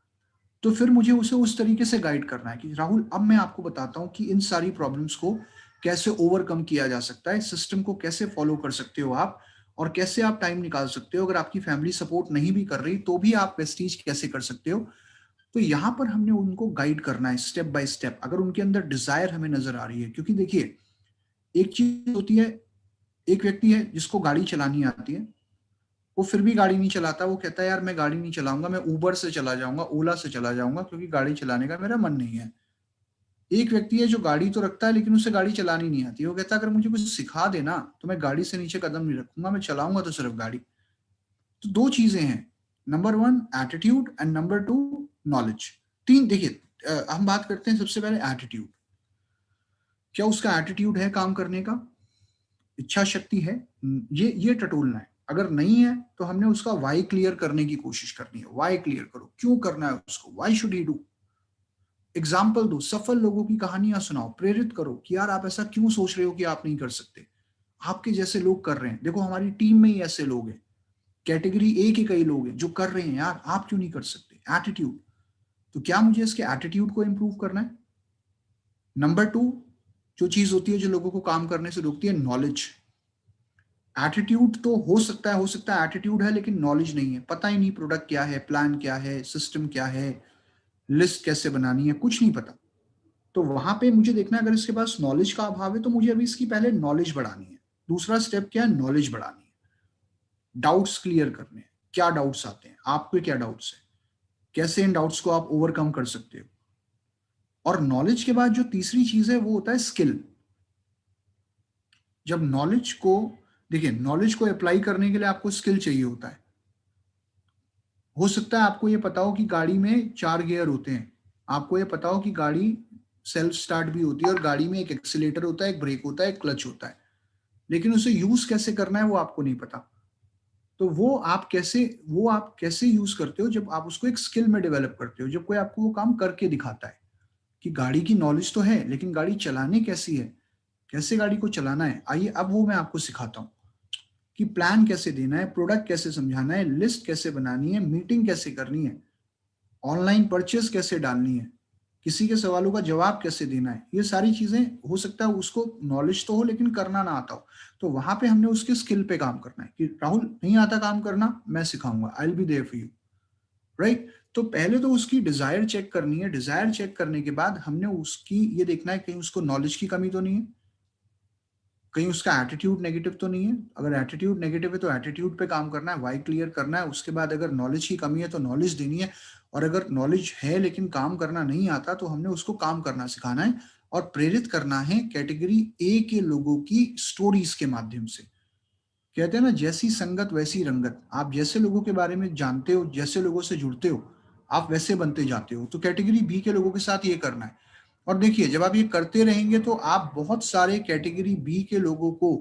तो फिर मुझे उसे उस तरीके से गाइड करना है कि राहुल अब मैं आपको बताता हूँ कि इन सारी प्रॉब्लम्स को कैसे ओवरकम किया जा सकता है, सिस्टम को कैसे फॉलो कर सकते हो आप और कैसे आप टाइम निकाल सकते हो। अगर आपकी फैमिली सपोर्ट नहीं भी कर रही तो भी आप प्रेस्टीज कैसे कर सकते हो। तो यहाँ पर हमने उनको गाइड करना है स्टेप बाय स्टेप, अगर उनके अंदर डिजायर हमें नजर आ रही है। क्योंकि देखिए, एक चीज होती है, एक व्यक्ति है जिसको गाड़ी चलानी आती है, वो फिर भी गाड़ी नहीं चलाता। वो कहता है यार मैं गाड़ी नहीं चलाऊंगा, मैं उबर से चला जाऊंगा, ओला से चला जाऊंगा, क्योंकि गाड़ी चलाने का मेरा मन नहीं है। एक व्यक्ति है जो गाड़ी तो रखता है लेकिन उसे गाड़ी चलानी नहीं आती। वो कहता है अगर मुझे कुछ सिखा देना तो मैं गाड़ी से नीचे कदम नहीं रखूंगा, मैं चलाऊंगा तो सिर्फ गाड़ी। तो 2 चीजें हैं, number 1 attitude and number 2 knowledge. 3 देखिए, हम बात करते हैं सबसे पहले एटीट्यूड। क्या उसका एटीट्यूड है काम करने का? इच्छा शक्ति है? ये टटोलना है। अगर नहीं है तो हमने उसका वाई क्लियर करने की कोशिश करनी है। वाई क्लियर करो, क्यों करना है उसको, why should he do. Example दो, सफल लोगों की कहानियां सुनाओ, प्रेरित करो कि यार आप ऐसा क्यों सोच रहे हो कि आप नहीं कर सकते, आपके जैसे लोग कर रहे हैं। देखो हमारी टीम में ही ऐसे लोग हैं, कैटेगरी ए के कई लोग हैं जो कर रहे हैं, यार आप क्यों नहीं कर सकते। एटीट्यूड, तो क्या मुझे इसके एटीट्यूड को इंप्रूव करना है। नंबर 2 जो चीज होती है जो लोगों को काम करने से रोकती है, नॉलेज। एटीट्यूड तो हो सकता है एटीट्यूड है लेकिन नॉलेज नहीं है, पता ही नहीं प्रोडक्ट क्या है, प्लान क्या है, सिस्टम क्या है, लिस्ट कैसे बनानी है, कुछ नहीं पता। तो वहां पे मुझे देखना है, अगर इसके पास नॉलेज का अभाव है तो मुझे अभी इसकी पहले नॉलेज बढ़ानी है। दूसरा स्टेप क्या है, नॉलेज बढ़ानी है, डाउट्स क्लियर करने हैं। क्या डाउट्स आते हैं, आपके क्या डाउट्स है, कैसे इन डाउट्स को आप ओवरकम कर सकते हो। और नॉलेज के बाद जो तीसरी चीज है वो होता है स्किल। जब नॉलेज को, देखिए नॉलेज को अप्लाई करने के लिए आपको स्किल चाहिए होता है। हो सकता है आपको ये पता हो कि गाड़ी में 4 गियर होते हैं, आपको ये पता हो कि गाड़ी सेल्फ स्टार्ट भी होती है और गाड़ी में एक एक्सीलेटर होता है, एक ब्रेक होता है, एक क्लच होता है, लेकिन उसे यूज कैसे करना है वो आपको नहीं पता। तो वो आप कैसे यूज करते हो, जब आप उसको एक स्किल में डेवलप करते हो, जब कोई आपको वो काम करके दिखाता है कि गाड़ी की नॉलेज तो है लेकिन गाड़ी चलाने कैसी है, कैसे गाड़ी को चलाना है। आइए अब वो मैं आपको सिखाता हूँ कि प्लान कैसे देना है, प्रोडक्ट कैसे समझाना है, लिस्ट कैसे बनानी है, मीटिंग कैसे करनी है, ऑनलाइन परचेज कैसे डालनी है, किसी के सवालों का जवाब कैसे देना है। ये सारी चीजें हो सकता है उसको नॉलेज तो हो लेकिन करना ना आता हो। तो वहां पे हमने उसके स्किल पे काम करना है कि राहुल नहीं आता काम करना, मैं सिखाऊंगा, I will be there for you, right. तो पहले तो उसकी डिजायर चेक करनी है। डिजायर चेक करने के बाद हमने उसकी ये देखना है कहीं उसको नॉलेज की कमी तो नहीं है, कहीं उसका एटीट्यूड नेगेटिव तो नहीं है। अगर एटीट्यूड नेगेटिव है तो एटीट्यूड पे काम करना है, वाई क्लियर करना है। उसके बाद अगर नॉलेज की कमी है तो नॉलेज देनी है, और अगर नॉलेज है लेकिन काम करना नहीं आता तो हमने उसको काम करना सिखाना है और प्रेरित करना है कैटेगरी ए के लोगों की स्टोरीज के माध्यम से। कहते हैं ना, जैसी संगत वैसी रंगत। आप जैसे लोगों के बारे में जानते हो, जैसे लोगों से जुड़ते हो, आप वैसे बनते जाते हो। तो कैटेगरी बी के लोगों के साथ ये करना है। और देखिए जब आप ये करते रहेंगे तो आप बहुत सारे कैटेगरी बी के लोगों को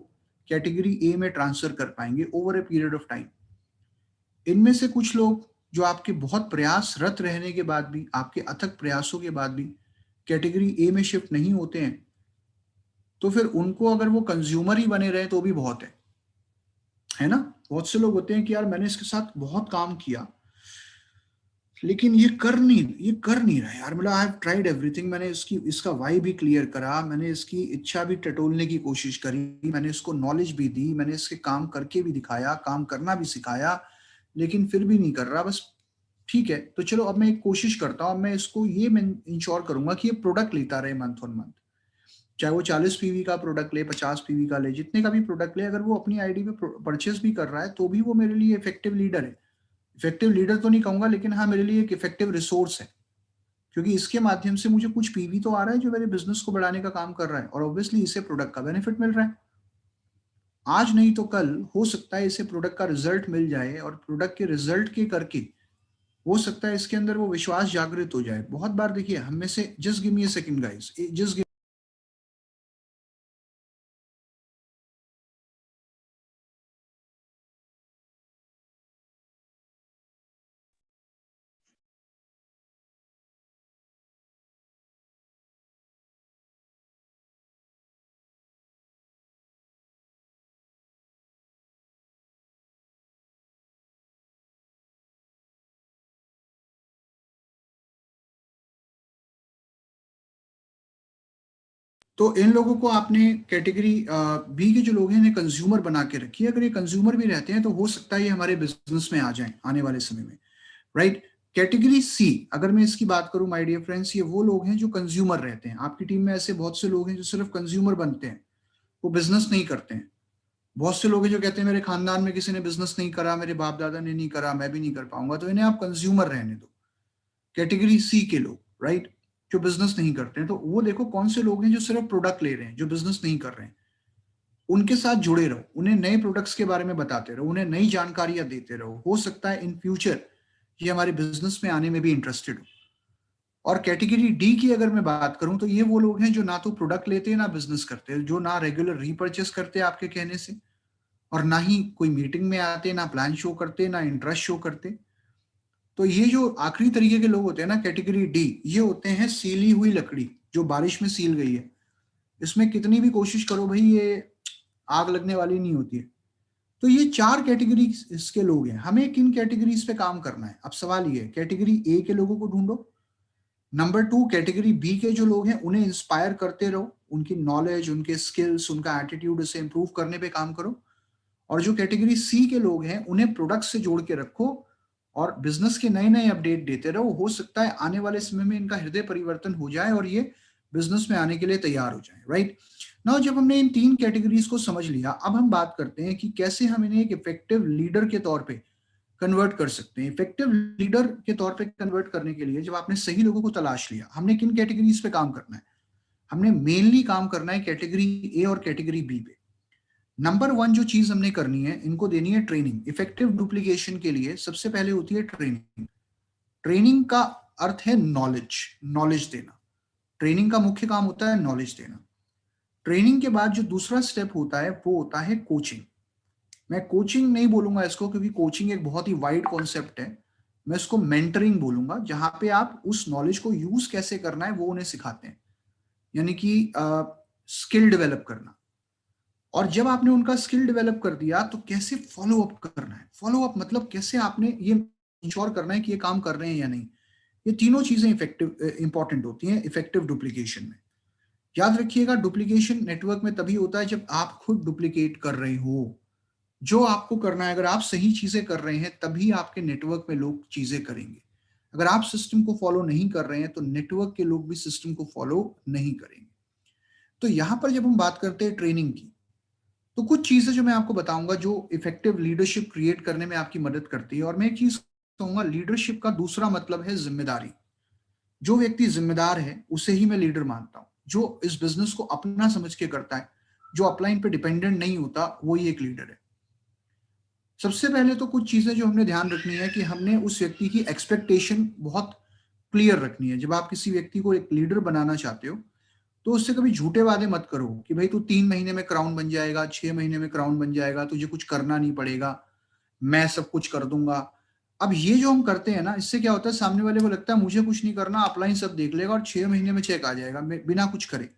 कैटेगरी ए में ट्रांसफर कर पाएंगे over a period of time. इनमें से कुछ लोग जो आपके बहुत प्रयासरत रहने के बाद भी, आपके अथक प्रयासों के बाद भी कैटेगरी ए में शिफ्ट नहीं होते हैं, तो फिर उनको अगर वो कंज्यूमर ही बने रहे तो भी बहुत है ना। बहुत से लोग होते हैं कि यार मैंने इसके साथ बहुत काम किया लेकिन ये कर नहीं रहा यार, मतलब आई हैव ट्राइड एवरीथिंग। मैंने इसका वाई भी क्लियर करा, मैंने इसकी इच्छा भी टटोलने की कोशिश करी, मैंने इसको नॉलेज भी दी, मैंने इसके काम करके भी दिखाया, काम करना भी सिखाया, लेकिन फिर भी नहीं कर रहा। बस ठीक है, तो चलो अब मैं एक कोशिश करता हूँ, मैं इसको ये मैं इंश्योर करूंगा कि ये प्रोडक्ट लेता रहे मंथ ऑन मंथ। चाहे वो 40 पीवी का प्रोडक्ट ले, 50 पीवी का ले, जितने का भी प्रोडक्ट ले, अगर वो अपनी आईडी पे परचेस भी कर रहा है तो भी वो मेरे लिए इफेक्टिव लीडर है। इफेक्टिव लीडर तो नहीं कहूंगा लेकिन हाँ मेरे लिए एक इफेक्टिव रिसोर्स है, क्योंकि इसके माध्यम से मुझे कुछ पीवी तो आ रहा है जो मेरे बिजनेस को बढ़ाने का काम कर रहा है, और ऑब्वियसली इसे प्रोडक्ट का बेनिफिट मिल रहा है। आज नहीं तो कल हो सकता है इसे प्रोडक्ट का रिजल्ट मिल जाए, और प्रोडक्ट के रिजल्ट के करके हो सकता है इसके अंदर वो विश्वास जागृत हो जाए। बहुत बार देखिए हम में से, just give me a second guys, just तो इन लोगों को आपने कैटेगरी बी के जो लोग हैं इन्हें कंज्यूमर बना के रखिए। अगर ये कंज्यूमर भी रहते हैं तो हो सकता है ये हमारे बिजनेस में आ जाएं आने वाले समय में, राइट। कैटेगरी सी अगर मैं इसकी बात करूं माय डियर फ्रेंड्स, ये वो लोग हैं जो कंज्यूमर रहते हैं। आपकी टीम में ऐसे बहुत से लोग हैं जो सिर्फ कंज्यूमर बनते हैं, वो बिजनेस नहीं करते हैं। बहुत से लोग हैं जो कहते हैं मेरे खानदान में किसी ने बिजनेस नहीं करा, मेरे बाप दादा ने नहीं करा, मैं भी नहीं कर पाऊंगा। तो इन्हें आप कंज्यूमर रहने दो, कैटेगरी सी के लोग, राइट, जो बिजनेस नहीं करते हैं। तो वो देखो कौन से लोग हैं जो सिर्फ प्रोडक्ट ले रहे हैं, जो बिजनेस नहीं कर रहे हैं। उनके साथ जुड़े रहो, उन्हें नए प्रोडक्ट्स के बारे में बताते रहो, उन्हें नई जानकारियां देते रहो। हो सकता है इन फ्यूचर ये हमारे बिजनेस में आने में भी इंटरेस्टेड हो। और कैटेगरी डी की अगर मैं बात करूं तो ये वो लोग हैं जो ना तो प्रोडक्ट लेते हैं ना बिजनेस करते हैं, जो ना रेगुलर रीपर्चेस करते हैं आपके कहने से, और ना ही कोई मीटिंग में आते, ना प्लान शो करते, ना इंटरेस्ट शो करते। तो ये जो आखिरी तरीके के लोग होते हैं ना, कैटेगरी डी, ये होते हैं सीली हुई लकड़ी जो बारिश में सील गई है। इसमें कितनी भी कोशिश करो भाई, ये आग लगने वाली नहीं होती है। तो ये 4 कैटेगरी इसके लोग हैं। हमें किन कैटेगरीज पे काम करना है? अब सवाल ये है, कैटेगरी ए के लोगों को ढूंढो। नंबर 2, कैटेगरी बी के जो लोग हैं उन्हें इंस्पायर करते रहो, उनकी नॉलेज, उनके स्किल्स, उनका एटीट्यूड से इंप्रूव करने पे काम करो। और जो कैटेगरी सी के लोग हैं उन्हें प्रोडक्ट से जोड़ के रखो और बिजनेस के नए नए अपडेट देते रहो। हो सकता है आने वाले समय में इनका हृदय परिवर्तन हो जाए और ये बिजनेस में आने के लिए तैयार हो जाए, राइट। नाउ जब हमने इन 3 कैटेगरीज को समझ लिया, अब हम बात करते हैं कि कैसे हम इन्हें एक इफेक्टिव लीडर के तौर पे कन्वर्ट कर सकते हैं। इफेक्टिव लीडर के तौर पे कन्वर्ट करने के लिए जब आपने सही लोगों को तलाश लिया, हमने किन कैटेगरीज पे काम करना है? हमने मेनली काम करना है कैटेगरी ए और कैटेगरी बी पे। नंबर 1 जो चीज हमने करनी है, इनको देनी है ट्रेनिंग। इफेक्टिव डुप्लीकेशन के लिए सबसे पहले होती है ट्रेनिंग। ट्रेनिंग का अर्थ है नॉलेज, नॉलेज देना। ट्रेनिंग का मुख्य काम होता है नॉलेज देना। ट्रेनिंग के बाद जो दूसरा स्टेप होता है वो होता है कोचिंग। मैं कोचिंग नहीं बोलूंगा इसको, क्योंकि कोचिंग एक बहुत ही वाइड कॉन्सेप्ट है। मैं इसको मेंटरिंग बोलूंगा, जहां पे आप उस नॉलेज को यूज कैसे करना है वो उन्हें सिखाते हैं, यानी कि स्किल डेवलप करना। और जब आपने उनका स्किल डेवलप कर दिया तो कैसे फॉलो अप करना है। फॉलो अप मतलब कैसे आपने ये इंश्योर करना है कि ये काम कर रहे हैं या नहीं। ये तीनों चीजें इफेक्टिव इंपॉर्टेंट होती हैं इफेक्टिव डुप्लीकेशन में। याद रखिएगा, डुप्लीकेशन नेटवर्क में तभी होता है जब आप खुद डुप्लीकेट कर रहे हो। जो आपको करना है, अगर आप सही चीजें कर रहे हैं तभी आपके नेटवर्क में लोग चीजें करेंगे। अगर आप सिस्टम को फॉलो नहीं कर रहे हैं तो नेटवर्क के लोग भी सिस्टम को फॉलो नहीं करेंगे। तो यहां पर जब हम बात करते हैं ट्रेनिंग की, तो कुछ चीजें जो मैं आपको बताऊंगा जो इफेक्टिव लीडरशिप क्रिएट करने में आपकी मदद करती है। और मैं एक चीज कहूंगा, लीडरशिप का दूसरा मतलब है जिम्मेदारी। जो व्यक्ति जिम्मेदार है उसे ही मैं लीडर मानता हूं। जो इस बिजनेस को अपना समझ के करता है, जो अपलाइन पे डिपेंडेंट नहीं होता, वो ही एक लीडर है। सबसे पहले तो कुछ चीजें जो हमने ध्यान रखनी है कि हमने उस व्यक्ति की एक्सपेक्टेशन बहुत क्लियर रखनी है। जब आप किसी व्यक्ति को एक लीडर बनाना चाहते हो तो उससे कभी झूठे वादे मत करो कि भाई तू 3 महीने में क्राउन बन जाएगा, 6 महीने में क्राउन बन जाएगा, तुझे कुछ करना नहीं पड़ेगा, मैं सब कुछ कर दूंगा। अब ये जो हम करते हैं ना, इससे क्या होता है, सामने वाले को लगता है मुझे कुछ नहीं करना, अपलाइन सब देख लेगा और 6 महीने में चेक आ जाएगा बिना कुछ करे।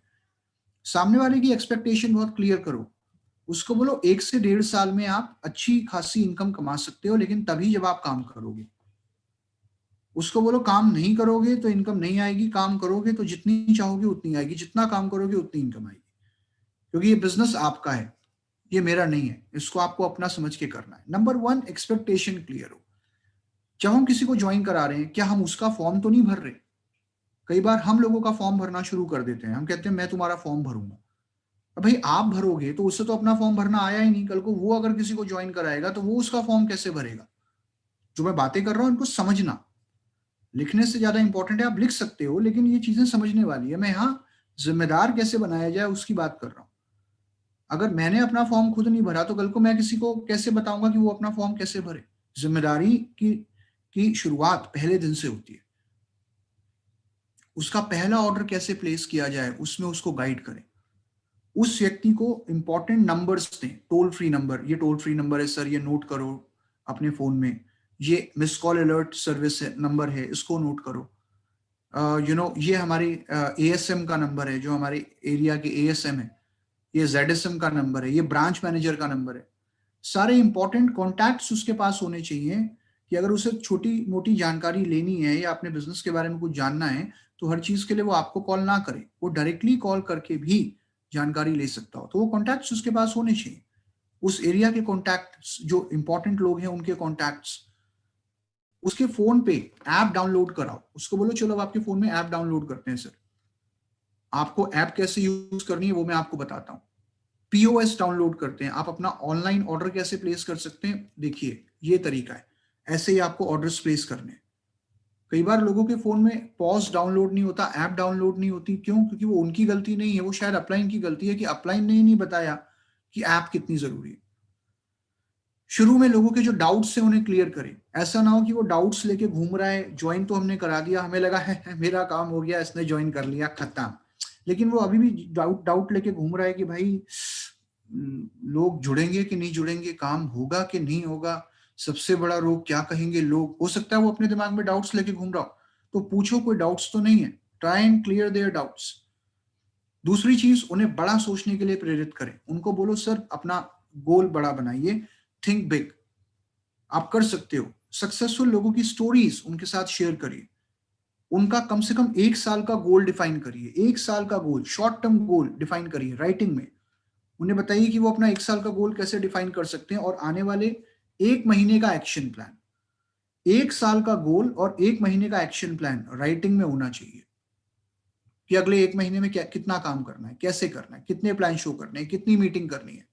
सामने वाले की एक्सपेक्टेशन बहुत क्लियर करो। उसको बोलो 1 से 1.5 साल में आप अच्छी खासी इनकम कमा सकते हो, लेकिन तभी जब आप काम करोगे। उसको बोलो काम नहीं करोगे तो इनकम नहीं आएगी, काम करोगे तो जितनी चाहोगे उतनी आएगी, जितना काम करोगे उतनी इनकम आएगी। क्योंकि ये बिजनेस आपका है, ये मेरा नहीं है। इसको आपको अपना समझ के करना है। नंबर 1, एक्सपेक्टेशन क्लियर हो। जब हम किसी को ज्वाइन करा रहे हैं, क्या हम उसका फॉर्म तो नहीं भर रहे? कई बार हम लोगों का फॉर्म भरना शुरू कर देते हैं। हम कहते हैं मैं तुम्हारा फॉर्म भरूंगा। अब भाई आप भरोगे तो उससे तो अपना फॉर्म भरना आया ही नहीं। कल को वो अगर किसी को ज्वाइन कराएगा तो वो उसका फॉर्म कैसे भरेगा? जो मैं बातें कर रहा हूँ इनको समझना। लिखने से ज्यादा इंपॉर्टेंट है। आप लिख सकते हो लेकिन ये चीजें समझने वाली है। मैं यहाँ जिम्मेदार कैसे बनाया जाए उसकी बात कर रहा हूँ। अगर मैंने अपना फॉर्म खुद नहीं भरा तो कल को मैं किसी को कैसे बताऊंगा कि वो अपना फॉर्म कैसे भरे? जिम्मेदारी की शुरुआत पहले दिन से होती है। उसका पहला ऑर्डर कैसे प्लेस किया जाए उसमें उसको गाइड करें। उस व्यक्ति को इंपॉर्टेंट नंबर्स दें, टोल फ्री नंबर, ये टोल फ्री नंबर है सर, ये नोट करो अपने फोन में। ये miss call alert service number है, इसको नोट करो। ये हमारे एएसएम का नंबर है, जो हमारे एरिया के एएसएम है। ये जेडएसएम का नंबर है, ये ब्रांच मैनेजर का नंबर है। सारे इंपॉर्टेंट कॉन्टैक्ट्स उसके पास होने चाहिए कि अगर उसे छोटी मोटी जानकारी लेनी है या अपने बिजनेस के बारे में कुछ जानना है तो हर चीज के लिए वो आपको कॉल ना करे, वो डायरेक्टली कॉल करके भी जानकारी ले सकता हो। तो वो कॉन्टैक्ट्स उसके पास होने चाहिए। उस एरिया के कॉन्टैक्ट्स, जो इंपॉर्टेंट लोग हैं उनके कॉन्टैक्ट्स। उसके फोन पे ऐप डाउनलोड कराओ। उसको बोलो चलो अब आपके फोन में ऐप डाउनलोड करते हैं सर। आपको ऐप कैसे यूज करनी है वो मैं आपको बताता हूँ। पीओएस डाउनलोड करते हैं। आप अपना ऑनलाइन ऑर्डर कैसे प्लेस कर सकते हैं, देखिए ये तरीका है। ऐसे ही आपको ऑर्डर्स प्लेस करने हैं। कई बार लोगों के फोन में पॉज डाउनलोड नहीं होता, ऐप डाउनलोड नहीं होती। क्यों? क्योंकि वो उनकी गलती नहीं है, वो शायद अपलाइन की गलती है कि अपलाइन ने ही नहीं बताया कि ऐप कितनी जरूरी है। शुरू में लोगों के जो डाउट्स है उन्हें क्लियर करें। ऐसा ना हो कि वो डाउट्स लेके घूम रहा है, ज्वाइन तो हमने करा दिया, हमें लगा है मेरा काम हो गया, इसने ज्वाइन कर लिया, खत्म। लेकिन वो अभी भी डाउट डाउट लेके घूम रहा है कि भाई लोग जुड़ेंगे कि नहीं जुड़ेंगे, काम होगा कि नहीं होगा, सबसे बड़ा रोग क्या कहेंगे लोग। हो सकता है वो अपने दिमाग में डाउट्स लेके घूम रहा हो, तो पूछो कोई डाउट्स तो नहीं है, try and clear their doubts. दूसरी चीज, उन्हें बड़ा सोचने के लिए प्रेरित करें। उनको बोलो सर अपना गोल बड़ा बनाइए, थिंक बिग, आप कर सकते हो। सक्सेसफुल लोगों की स्टोरीज उनके साथ शेयर करिए, उनका कम से कम 1 साल का गोल डिफाइन करिए, 1 साल का गोल, शॉर्ट टर्म गोल डिफाइन करिए राइटिंग में। उन्हें बताइए कि वो अपना 1 साल का गोल कैसे डिफाइन कर सकते हैं, और आने वाले 1 महीने का एक्शन प्लान, 1 साल का गोल और 1 महीने का एक्शन प्लान राइटिंग में होना चाहिए कि अगले 1 महीने में क्या कितना काम करना है, कैसे करना है, कितने प्लान शो करने हैं, कितनी मीटिंग करनी है,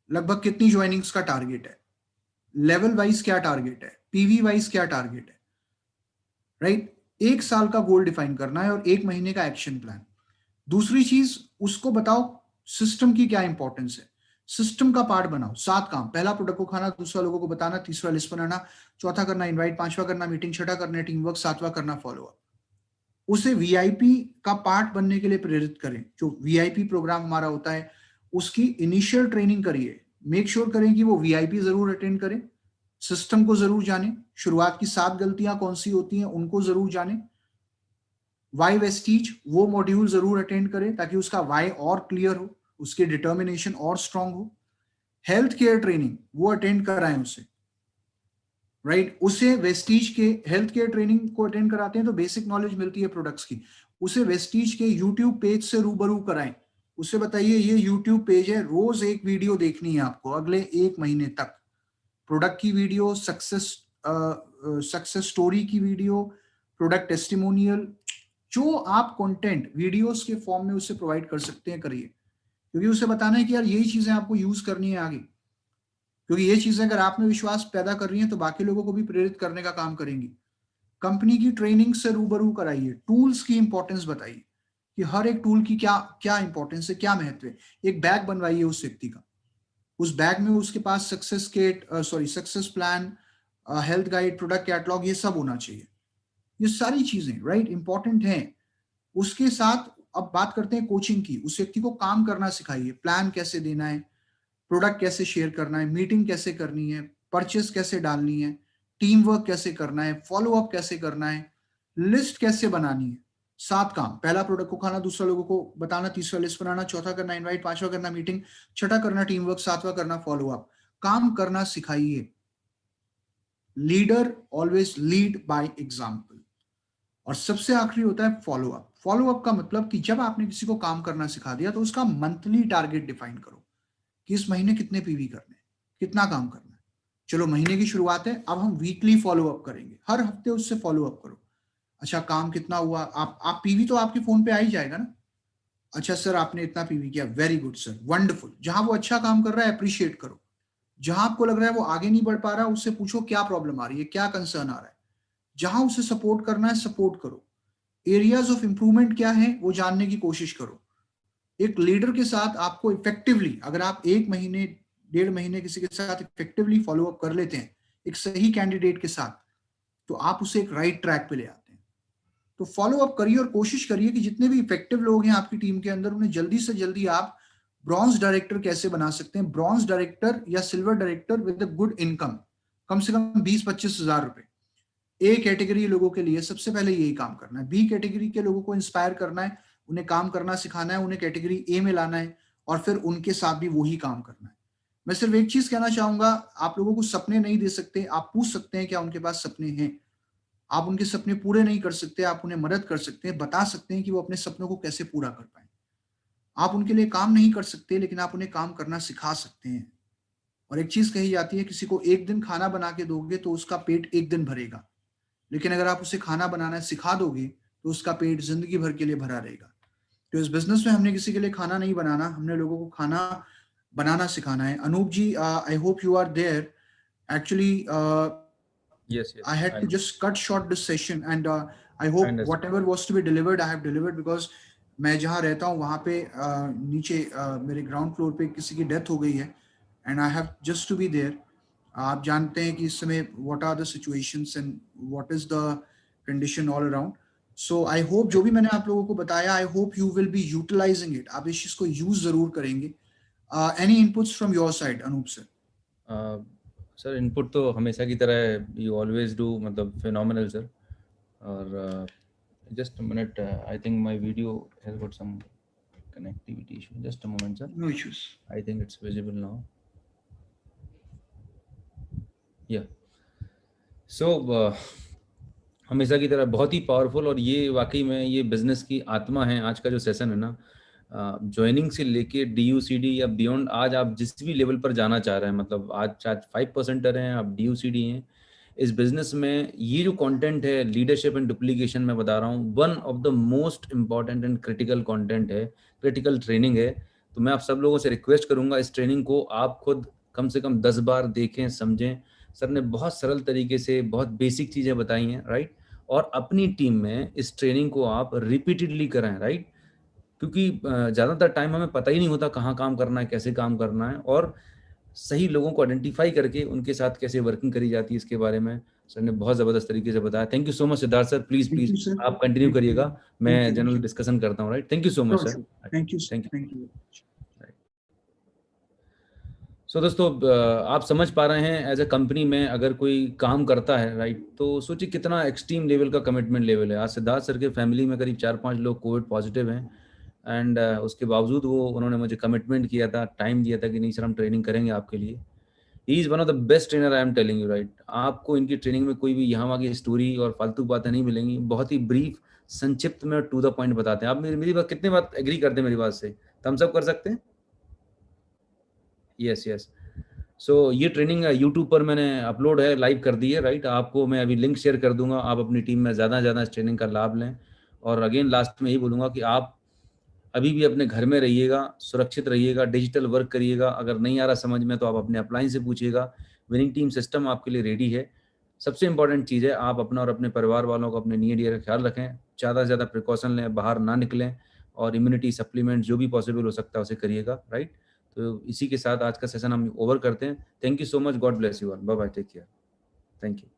लगभग कितनी ज्वाइनिंग्स का टारगेट है, लेवल वाइज क्या टारगेट है, पीवी वाइज क्या टारगेट है, राइट। 1 साल का गोल डिफाइन करना है और 1 महीने का एक्शन प्लान। दूसरी चीज, उसको बताओ सिस्टम की क्या इंपॉर्टेंस है, सिस्टम का पार्ट बनाओ। 7 काम, पहला प्रोडक्ट को खाना, दूसरा लोगों को बताना, तीसरा लिस्ट बनाना, चौथा करना इनवाइट, पांचवा करना मीटिंग, छठा करना टीम वर्क, सातवां करना फॉलो अप। उसे वीआईपी का पार्ट बनने के लिए प्रेरित करें। जो वीआईपी प्रोग्राम हमारा होता है उसकी इनिशियल ट्रेनिंग करिए, मेक श्योर करें कि वो वीआईपी जरूर अटेंड करें, सिस्टम को जरूर जाने, शुरुआत की 7 गलतियां कौन सी होती हैं उनको जरूर जाने, वाई वेस्टीज वो मॉड्यूल जरूर अटेंड करें ताकि उसका वाई और क्लियर हो, उसकी डिटर्मिनेशन और स्ट्रांग हो। हेल्थ केयर ट्रेनिंग वो अटेंड कराएं उसे, राइट। उसे वेस्टीज के हेल्थ केयर ट्रेनिंग को अटेंड कराते हैं तो बेसिक नॉलेज मिलती है प्रोडक्ट्स की। उसे वेस्टीज के यूट्यूब पेज से रूबरू कराएं, उसे बताइए ये यूट्यूब पेज है, रोज एक वीडियो देखनी है आपको अगले 1 महीने तक, प्रोडक्ट की वीडियो, सक्सेस स्टोरी की वीडियो, प्रोडक्ट टेस्टिमोनियल, जो आप कंटेंट वीडियोस के फॉर्म में उसे प्रोवाइड कर सकते हैं करिए, क्योंकि उसे बताना है कि यार यही चीजें आपको यूज करनी है आगे, क्योंकि ये चीजें अगर आप में विश्वास पैदा कर रही हैं तो बाकी लोगों को भी प्रेरित करने का काम करेंगी। कंपनी की ट्रेनिंग से रूबरू कराइए, टूल्स की इंपॉर्टेंस बताइए कि हर एक टूल की क्या क्या इंपॉर्टेंस है, क्या महत्व है। एक बैग बनवाइए उस व्यक्ति का, उस बैग में उसके पास success plan, health guide, product catalogue, ये सब होना चाहिए। ये सारी चीजें राइट इंपॉर्टेंट हैं। उसके साथ अब बात करते हैं कोचिंग की। उस व्यक्ति को काम करना सिखाइए, प्लान कैसे देना है, प्रोडक्ट कैसे शेयर करना है, मीटिंग कैसे करनी है, परचेस कैसे डालनी है, टीम वर्क कैसे करना है, फॉलो अप कैसे करना है, लिस्ट कैसे बनानी है। 7 काम, पहला प्रोडक्ट को खाना, दूसरा लोगों को बताना, तीसरा लिस्ट बनाना, चौथा करना इनवाइट, पांचवा करना मीटिंग, छठा करना टीम वर्क, सातवां करना फॉलो अप। काम करना सिखाइए। Leader always lead by example. और सबसे आखिरी होता है फॉलो अप। फॉलो अप का मतलब कि जब आपने किसी को काम करना सिखा दिया तो उसका मंथली टारगेट डिफाइन करो कि इस महीने कितने पीवी करने हैं, कितना काम करना है। चलो महीने की शुरुआत है, अब हम वीकली फॉलो अप करेंगे, हर हफ्ते उससे फॉलो अप करो। अच्छा काम कितना हुआ, आप पीवी तो आपके फोन पे आ ही जाएगा ना। अच्छा सर आपने इतना पीवी किया, वेरी गुड सर, वंडरफुल। जहां वो अच्छा काम कर रहा है अप्रिशिएट करो, जहां आपको लग रहा है वो आगे नहीं बढ़ पा रहा उससे पूछो क्या प्रॉब्लम आ रही है, क्या कंसर्न आ रहा है। जहां उसे सपोर्ट करना है सपोर्ट करो, एरियाज ऑफ इंप्रूवमेंट क्या है वो जानने की कोशिश करो। एक लीडर के साथ आपको इफेक्टिवली, अगर आप 1 महीने 1.5 महीने किसी के साथ इफेक्टिवली फॉलो अप कर लेते हैं एक सही कैंडिडेट के साथ, तो आप उसे एक राइट ट्रैक पे ले आते हैं। तो फॉलो अप करिए और कोशिश करिए कि जितने भी इफेक्टिव लोग हैं आपकी टीम के अंदर उन्हें जल्दी से जल्दी आप ब्रॉन्ज डायरेक्टर कैसे बना सकते हैं, ब्रॉन्ज डायरेक्टर या silver director with good income, कम से कम 20-25 हज़ार रुपए। ए कैटेगरी लोगों के लिए सबसे पहले यही काम करना है, बी कैटेगरी के लोगों को इंस्पायर करना है, उन्हें काम करना सिखाना है, उन्हें कैटेगरी ए में लाना है और फिर उनके साथ भी वही काम करना है। मैं सिर्फ एक चीज कहना चाहूंगा, आप लोगों को सपने नहीं दे सकते, आप पूछ सकते हैं क्या उनके पास सपने हैं। आप उनके सपने पूरे नहीं कर सकते, आप उन्हें मदद कर सकते हैं, बता सकते हैं कि वो अपने सपनों को कैसे पूरा कर पाए। आप उनके लिए काम नहीं कर सकते लेकिन आप उन्हें काम करना सिखा सकते हैं। और एक चीज कही जाती है, किसी को एक दिन खाना बना के दोगे तो उसका पेट एक दिन भरेगा, लेकिन अगर आप उसे खाना बनाना सिखा दोगे तो उसका पेट जिंदगी भर के लिए भरा रहेगा। तो इस बिजनेस में हमने किसी के लिए खाना नहीं बनाना, हमने लोगों को खाना बनाना सिखाना है। Anoop ji, I hope you are there. Actually Yes, I yes, had I to know. just cut short this session and I I hope understand. whatever was to be delivered I have delivered because मैं जहाँ रहता हूँ वहाँ पे नीचे मेरे ground floor पे किसी की डेथ हो गई है and I have just to be there. आप जानते हैं कि इस समय what are the situations and what is the condition all around. So I hope जो भी मैंने आप लोगों को बताया, I hope you will be utilising it, आप इस चीज को यूज जरूर करेंगे। Any inputs from your side, Anoop sir? Sir input तो हमेशा की तरह है, यू ऑलवेज डू मतलब फिनोमिनल सर। और just a minute, I think my video has got some connectivity issue. Just a moment, sir. No issues. I think it's visible now. Yeah. So हमेशा की तरह बहुत ही पावरफुल, और ये वाकई में ये बिजनेस की आत्मा है आज का जो सेशन है ना। ज्वाइनिंग से लेके DUCD या बियॉन्ड, आज आप जिस भी लेवल पर जाना चाह रहे हैं, मतलब आज चाहे 5% हैं, आप DUCD हैं, इस बिजनेस में ये जो कंटेंट है लीडरशिप एंड डुप्लीकेशन, मैं बता रहा हूँ one of the most important and critical content है, क्रिटिकल ट्रेनिंग है। तो मैं आप सब लोगों से रिक्वेस्ट करूंगा, इस ट्रेनिंग को आप खुद कम से कम 10 बार देखें, समझें। सर ने बहुत सरल तरीके से बहुत बेसिक चीज़ें बताई हैं, राइट। और अपनी टीम में इस ट्रेनिंग को आप रिपीटेडली कराएं, राइट। क्योंकि ज़्यादातर टाइम हमें पता ही नहीं होता कहाँ काम करना है, कैसे काम करना है, और सही लोगों को आइडेंटिफाई करके उनके साथ कैसे वर्किंग करी जाती है, इसके बारे में सर ने बहुत ज़बरदस्त तरीके से बताया। Thank you so much Siddharth sir, please thank please you sir. आप कंटिन्यू थैंक यू। करिएगा, थैंक मैं यू। जनरल डिस्कशन करता हूँ, right. Thank you so much sure sir. Sir. Thank you thank sir, you. Thank you. So दोस्तों, आप समझ पा रहे हैं एज ए कंपनी में अगर कोई काम करता है, राइट, तो सोचिए कितना एक्सट्रीम लेवल का कमिटमेंट लेवल है। आज सिद्धार्थ सर के फैमिली में करीब 4-5 लोग कोविड पॉजिटिव हैं, एंड उसके बावजूद वो उन्होंने मुझे कमिटमेंट किया था, टाइम दिया था कि नहीं सर हम ट्रेनिंग करेंगे आपके लिए। He is one of the best trainer, I am telling you, right. आपको इनकी ट्रेनिंग में कोई भी यहाँ वहाँ की स्टोरी और फालतू बातें नहीं मिलेंगी, बहुत ही ब्रीफ, संक्षिप्त में टू द पॉइंट बताते हैं। आप मेरी बात कितने बात एग्री करते हैं मेरी बात से? थम्स अप कर सकते हैं? Yes yes. सो ये ट्रेनिंग यूट्यूब पर मैंने अपलोड है, लाइव कर दी है, राइट। आपको मैं अभी लिंक शेयर कर दूंगा, आप अपनी टीम में ज़्यादा से ज़्यादा इस ट्रेनिंग का लाभ लें। और अगेन लास्ट में यही बोलूँगा कि आप अभी भी अपने घर में रहिएगा, सुरक्षित रहिएगा, डिजिटल वर्क करिएगा। अगर नहीं आ रहा समझ में तो आप अपने अपलाइन से पूछिएगा, विनिंग टीम सिस्टम आपके लिए रेडी है। सबसे इंपॉर्टेंट चीज़ है, आप अपना और अपने परिवार वालों को, अपने नियर डियर का ख्याल रखें, ज़्यादा से ज़्यादा प्रिकॉशन लें, बाहर ना निकलें, और इम्यूनिटी सप्लीमेंट जो भी पॉसिबल हो सकता है उसे करिएगा, राइट। तो इसी के साथ आज का सेशन हम ओवर करते हैं। Thank you so much, God bless you all, bye bye, take care, thank you.